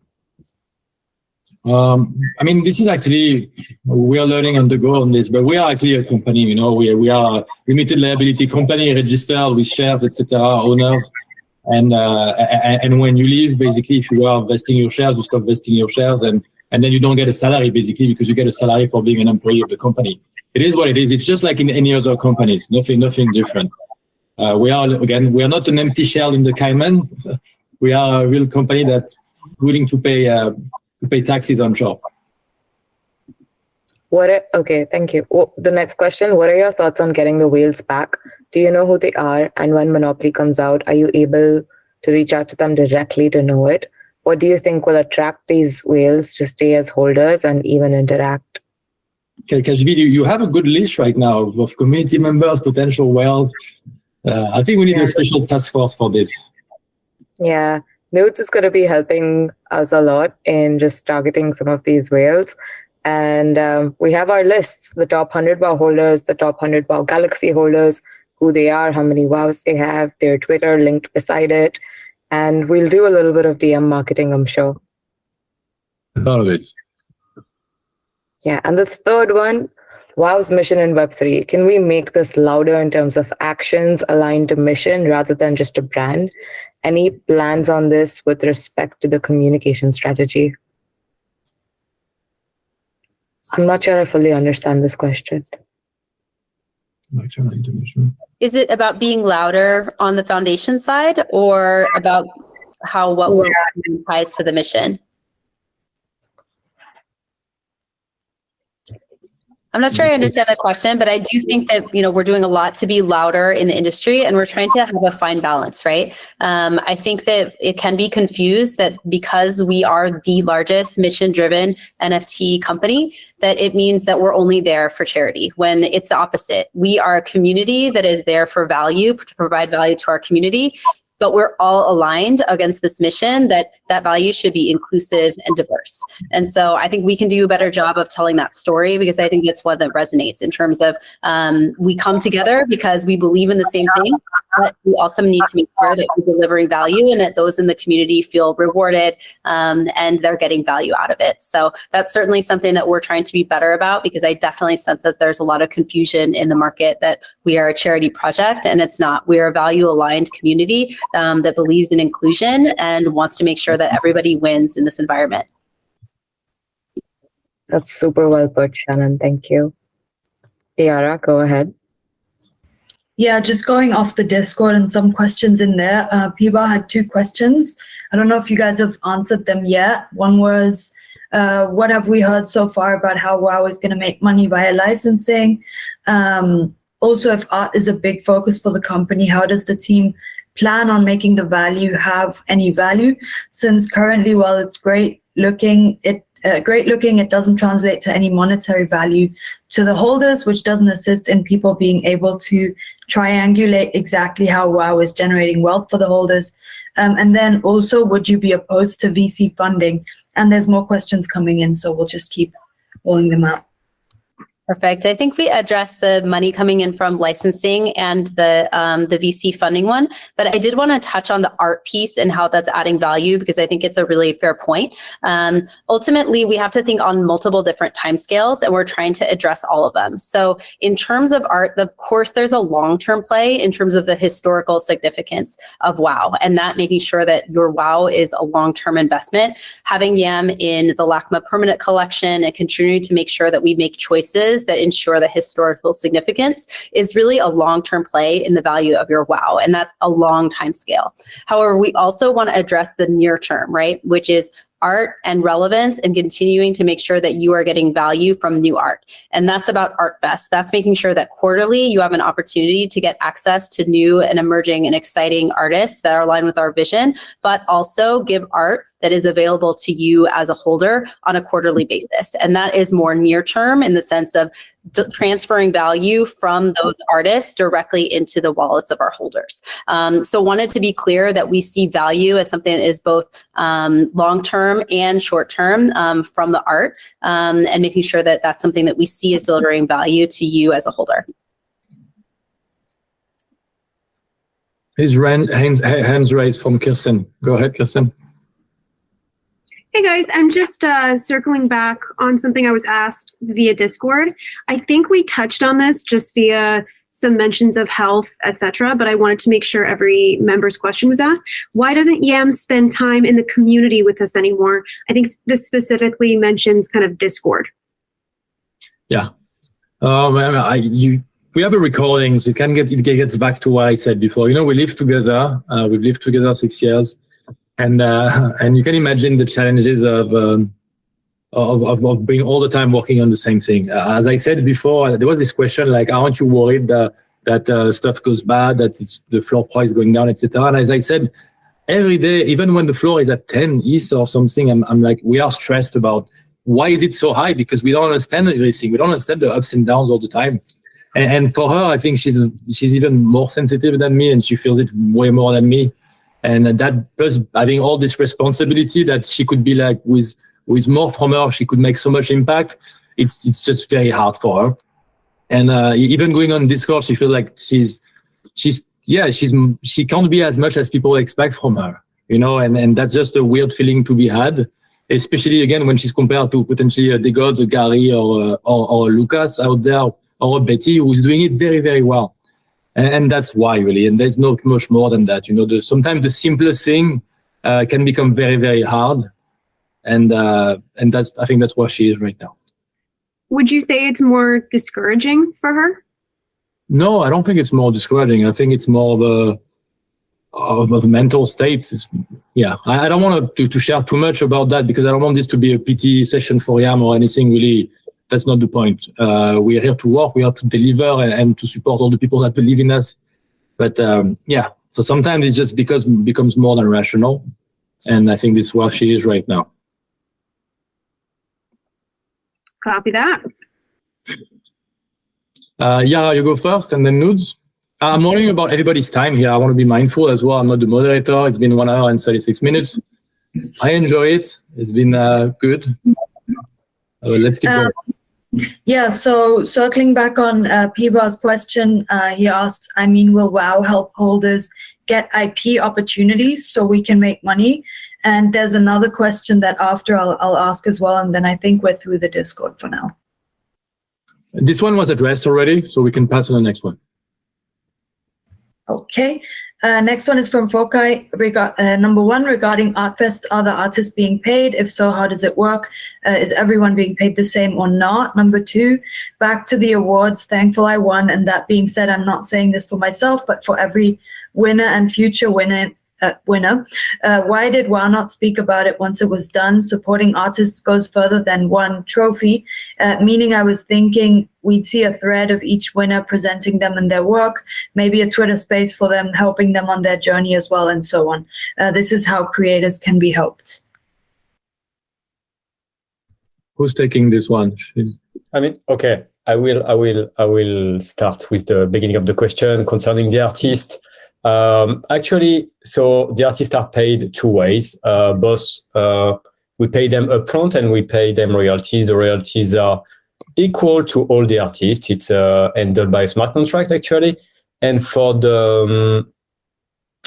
[SPEAKER 3] This is actually, we are learning on the go on this, but we are actually a company, we are a limited liability company registered with shares, etc., owners. And when you leave, basically, if you are vesting your shares, you stop vesting your shares, and then you don't get a salary, basically, because you get a salary for being an employee of the company. It is what it is. It's just like in any other companies, nothing different. We are not an empty shell in the Caymans. We are a real company that's willing to pay taxes on shore.
[SPEAKER 5] Okay, thank you. The next question, what are your thoughts on getting the whales back? Do you know who they are? And when Monopoly comes out, are you able to reach out to them directly to know it? What do you think will attract these whales to stay as holders and even interact?
[SPEAKER 3] Okay, Kashvi, you have a good list right now of community members, potential whales. I think we need a special task force for this.
[SPEAKER 5] Yeah, Newts is going to be helping us a lot in just targeting some of these whales. And we have our lists, the top 100 WoW holders, the top 100 WoW Galaxy holders, who they are, how many WoWs they have, their Twitter linked beside it. And we'll do a little bit of DM marketing, I'm sure.
[SPEAKER 3] All of it.
[SPEAKER 5] Yeah, and the third one, WoW's mission in Web3. Can we make this louder in terms of actions aligned to mission rather than just a brand? Any plans on this with respect to the communication strategy? I'm not sure I fully understand this question.
[SPEAKER 1] Is it about being louder on the foundation side, or about what we're doing ties to the mission? I'm not sure I understand the question, but I do think that, we're doing a lot to be louder in the industry, and we're trying to have a fine balance, right? I think that it can be confused that because we are the largest mission-driven NFT company, that it means that we're only there for charity, when it's the opposite. We are a community that is there for value, to provide value to our community, but we're all aligned against this mission that value should be inclusive and diverse. And so I think we can do a better job of telling that story, because I think it's one that resonates in terms of we come together because we believe in the same thing, but we also need to make sure that we're delivering value and that those in the community feel rewarded and they're getting value out of it. So that's certainly something that we're trying to be better about, because I definitely sense that there's a lot of confusion in the market that we are a charity project, and it's not. We are a value-aligned community that believes in inclusion and wants to make sure that everybody wins in this environment.
[SPEAKER 5] That's super well put, Shannon. Thank you. Yara, go ahead.
[SPEAKER 12] Yeah, just going off the Discord and some questions in there. Piba had 2 questions. I don't know if you guys have answered them yet. One was, what have we heard so far about how WoW is going to make money via licensing? Also, if art is a big focus for the company, how does the team plan on making the value have any value? Since currently, while it's great looking, it doesn't translate to any monetary value to the holders, which doesn't assist in people being able to triangulate exactly how WoW is generating wealth for the holders. And then also, would you be opposed to VC funding? And there's more questions coming in, so we'll just keep rolling them out.
[SPEAKER 1] Perfect. I think we addressed the money coming in from licensing and the VC funding one, but I did want to touch on the art piece and how that's adding value because I think it's a really fair point. Ultimately, we have to think on multiple different timescales, and we're trying to address all of them. So in terms of art, of course, there's a long-term play in terms of the historical significance of WoW, and that making sure that your WoW is a long-term investment. Having YAM in the LACMA permanent collection and continuing to make sure that we make choices that ensure the historical significance is really a long-term play in the value of your WoW, and that's a long time scale. However, we also want to address the near term, right, which is art and relevance and continuing to make sure that you are getting value from new art. And that's about ArtFest. That's making sure that quarterly you have an opportunity to get access to new and emerging and exciting artists that are aligned with our vision, but also give art that is available to you as a holder on a quarterly basis. And that is more near term in the sense of transferring value from those artists directly into the wallets of our holders. So wanted to be clear that we see value as something that is both long-term and short-term from the art, and making sure that that's something that we see as delivering value to you as a holder.
[SPEAKER 3] His hands raised from Kirsten. Go ahead, Kirsten.
[SPEAKER 2] Hey guys, I'm just circling back on something I was asked via Discord. I think we touched on this just via some mentions of health, etc., but I wanted to make sure every member's question was asked. Why doesn't YAM spend time in the community with us anymore? I think this specifically mentions kind of Discord.
[SPEAKER 3] Yeah. We have a recording, so it gets back to what I said before. You know, we live together. We've lived together 6 years. And you can imagine the challenges of being all the time working on the same thing. As I said before, there was this question like, aren't you worried that stuff goes bad, that the floor price going down, etc. And as I said, every day, even when the floor is at 10 ETH or something, I'm like, we are stressed about why is it so high? Because we don't understand everything. We don't understand the ups and downs all the time. And for her, I think she's even more sensitive than me, and she feels it way more than me. And that plus having all this responsibility that she could be like with more from her, she could make so much impact. It's just very hard for her. And even going on Discord, she feels like she can't be as much as people expect from her, you know. And that's just a weird feeling to be had, especially again when she's compared to potentially the gods, a Gary or a Lucas out there, or a Betty who's doing it very, very well. And that's why, really. And there's not much more than that. You know, sometimes the simplest thing can become very, very hard. And I think that's where she is right now.
[SPEAKER 2] Would you say it's more discouraging for her?
[SPEAKER 3] No, I don't think it's more discouraging. I think it's more of a mental state. I don't want to share too much about that because I don't want this to be a PT session for YAM or anything really. That's not the point. We are here to work, we are to deliver and to support all the people that believe in us. But so sometimes it just becomes more than rational. And I think this is where she is right now.
[SPEAKER 2] Copy that.
[SPEAKER 3] Yara, you go first and then Nudes. I'm worrying about everybody's time here. I want to be mindful as well. I'm not the moderator. It's been 1 hour and 36 minutes. I enjoy it. It's been good. Let's keep going.
[SPEAKER 12] Yeah, so circling back on Piba's question, he asked, will WoW help holders get IP opportunities so we can make money? And there's another question that after I'll ask as well, and then I think we're through the Discord for now.
[SPEAKER 3] This one was addressed already, so we can pass on the next one.
[SPEAKER 12] Okay. Next one is from Fokai. Number 1, regarding ArtFest, are the artists being paid? If so, how does it work? Is everyone being paid the same or not? Number 2, back to the awards. Thankful I won. And that being said, I'm not saying this for myself, but for every winner and future winner. Why did WoW not speak about it once it was done? Supporting artists goes further than one trophy, meaning I was thinking we'd see a thread of each winner presenting them and their work, maybe a Twitter space for them, helping them on their journey as well, and so on. This is how creators can be helped.
[SPEAKER 3] Who's taking this one?
[SPEAKER 8] Okay, I will start with the beginning of the question concerning the artist. Actually, so the artists are paid 2 ways. Both we pay them upfront and we pay them royalties. The royalties are equal to all the artists. It's handled by a smart contract actually. And for the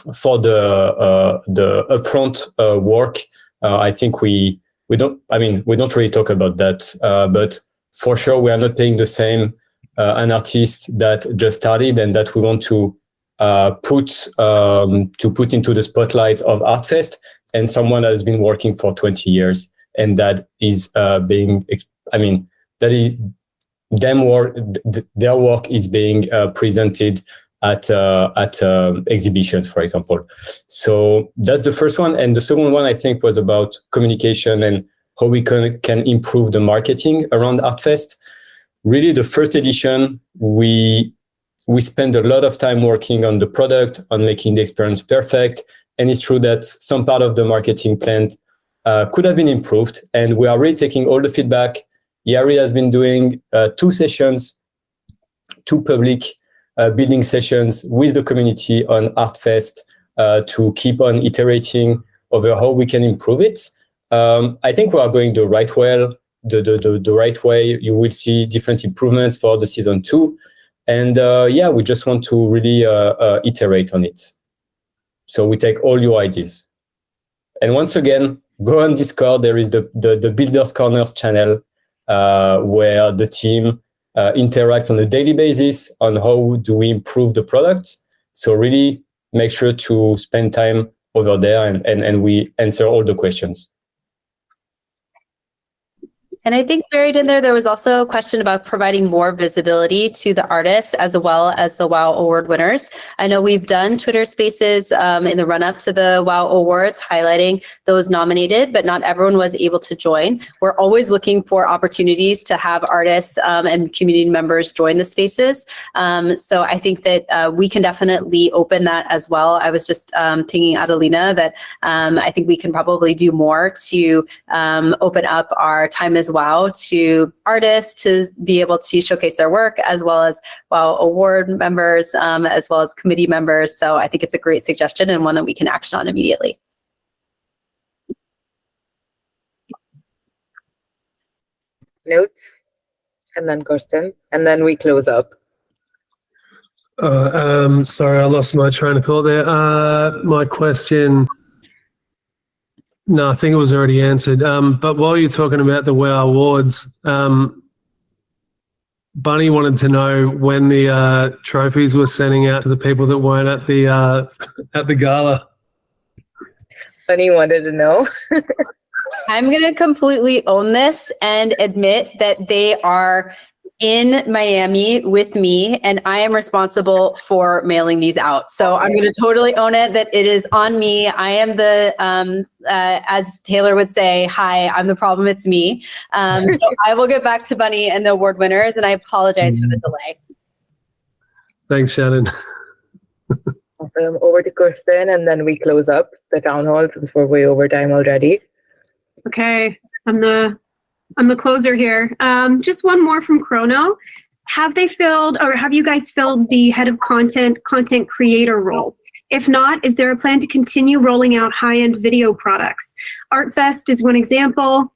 [SPEAKER 8] upfront work, I think we don't really talk about that. But for sure, we are not paying the same an artist that just started and that we want to put into the spotlight of ArtFest, and someone that has been working for 20 years and that is their work is being presented at exhibitions, for example. So that's the first one. And the second one, I think, was about communication and how we can improve the marketing around ArtFest. Really, the first edition, we spend a lot of time working on the product, on making the experience perfect. And it's true that some part of the marketing plan could have been improved. And we are really taking all the feedback. Yari has been doing 2 public building sessions with the community on ArtFest to keep on iterating over how we can improve it. I think we are going the right way. The right way. You will see different improvements for the season 2. And we just want to really iterate on it. So we take all your ideas. And once again, go on Discord. There is the Builders Corners channel where the team interacts on a daily basis on how do we improve the product. So really make sure to spend time over there and we answer all the questions.
[SPEAKER 1] And I think buried in there was also a question about providing more visibility to the artists as well as the WoW Award winners. I know we've done Twitter Spaces in the run-up to the WoW Awards, highlighting those nominated, but not everyone was able to join. We're always looking for opportunities to have artists and community members join the spaces. So I think that we can definitely open that as well. I was just pinging Adelina that I think we can probably do more to open up our time as WoW to artists to be able to showcase their work, as well as WoW award members, as well as committee members. So I think it's a great suggestion and one that we can action on immediately.
[SPEAKER 5] Notes, and then Kirsten, and then we close up.
[SPEAKER 7] Sorry, I lost my train of thought there. My question... No, I think it was already answered. But while you're talking about the WoW Awards, Bunny wanted to know when the trophies were sending out to the people that weren't at the gala.
[SPEAKER 5] Bunny wanted to know.
[SPEAKER 1] I'm going to completely own this and admit that they are in Miami with me, and I am responsible for mailing these out. So I'm going to totally own it that it is on me. I am the, as Taylor would say, hi, I'm the problem, it's me. So I will get back to Bunny and the award winners, and I apologize for the delay.
[SPEAKER 7] Thanks, Shannon.
[SPEAKER 5] Awesome. Over to Kirsten, and then we close up the town hall since we're way over time already.
[SPEAKER 2] Okay, I'm the closer here. Just one more from Chrono. Have you guys filled the head of content creator role? If not, is there a plan to continue rolling out high-end video products? ArtFest is one example.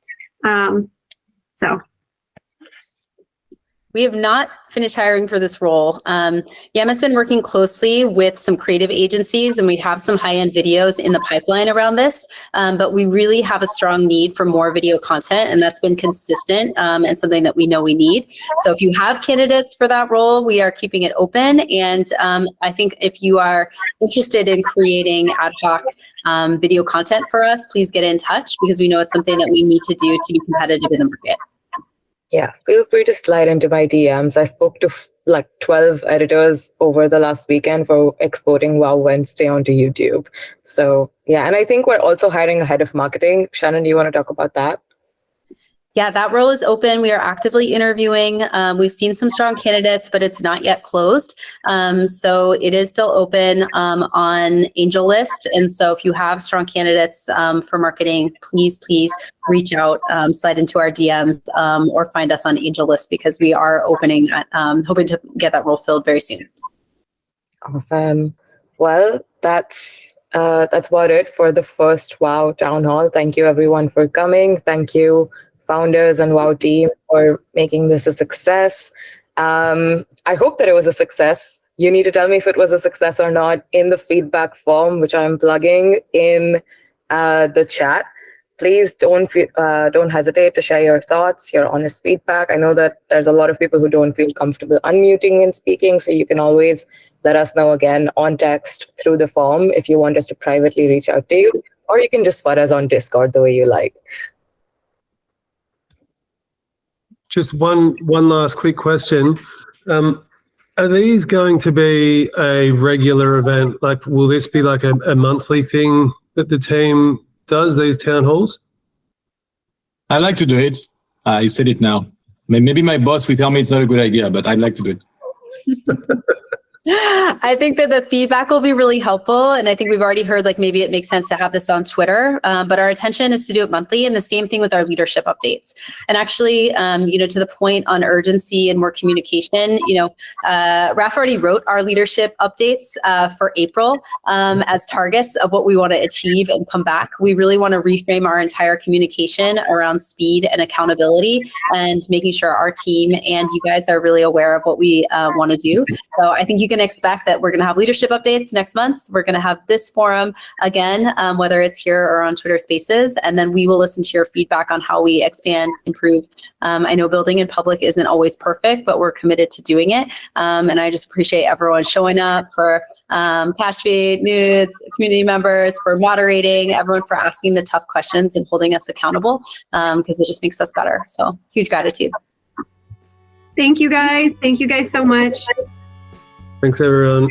[SPEAKER 1] We have not finished hiring for this role. Yam has been working closely with some creative agencies, and we have some high-end videos in the pipeline around this, but we really have a strong need for more video content, and that's been consistent and something that we know we need. So if you have candidates for that role, we are keeping it open, and I think if you are interested in creating ad hoc video content for us, please get in touch, because we know it's something that we need to do to be competitive in the market.
[SPEAKER 5] Yeah, feel free to slide into my DMs. I spoke to like 12 editors over the last weekend for exporting WoW Wednesday onto YouTube. So yeah, and I think we're also hiring a head of marketing. Shannon, do you want to talk about that?
[SPEAKER 1] Yeah, that role is open. We are actively interviewing. We've seen some strong candidates, but it's not yet closed. So it is still open on Angel List. And so if you have strong candidates for marketing, please reach out, slide into our DMs, or find us on Angel List, because we are opening that, hoping to get that role filled very soon.
[SPEAKER 5] Awesome. Well, that's about it for the first WoW Town Hall. Thank you everyone for coming. Thank you founders and WoW team for making this a success. I hope that it was a success. You need to tell me if it was a success or not in the feedback form, which I'm plugging in the chat. Please don't hesitate to share your thoughts, your honest feedback. I know that there's a lot of people who don't feel comfortable unmuting and speaking, so you can always let us know again on text through the form if you want us to privately reach out to you, or you can just FUD us on Discord the way you like.
[SPEAKER 7] Just one last quick question. Are these going to be a regular event? Like, will this be like a monthly thing that the team does, these town halls?
[SPEAKER 3] I like to do it. I said it now. Maybe my boss will tell me it's not a good idea, but I'd like to do it.
[SPEAKER 1] I think that the feedback will be really helpful. And I think we've already heard like maybe it makes sense to have this on Twitter, but our intention is to do it monthly, and the same thing with our leadership updates. And actually, to the point on urgency and more communication, Raf already wrote our leadership updates for April as targets of what we want to achieve and come back. We really want to reframe our entire communication around speed and accountability and making sure our team and you guys are really aware of what we want to do. So I think you can expect that we're going to have leadership updates next month. We're going to have this forum again, whether it's here or on Twitter Spaces, and then we will listen to your feedback on how we expand, improve. I know building in public isn't always perfect, but we're committed to doing it. And I just appreciate everyone showing up for cash feed, nudes, community members, for moderating, everyone for asking the tough questions and holding us accountable, because it just makes us better. So huge gratitude.
[SPEAKER 2] Thank you guys. Thank you guys so much.
[SPEAKER 7] Thanks, everyone.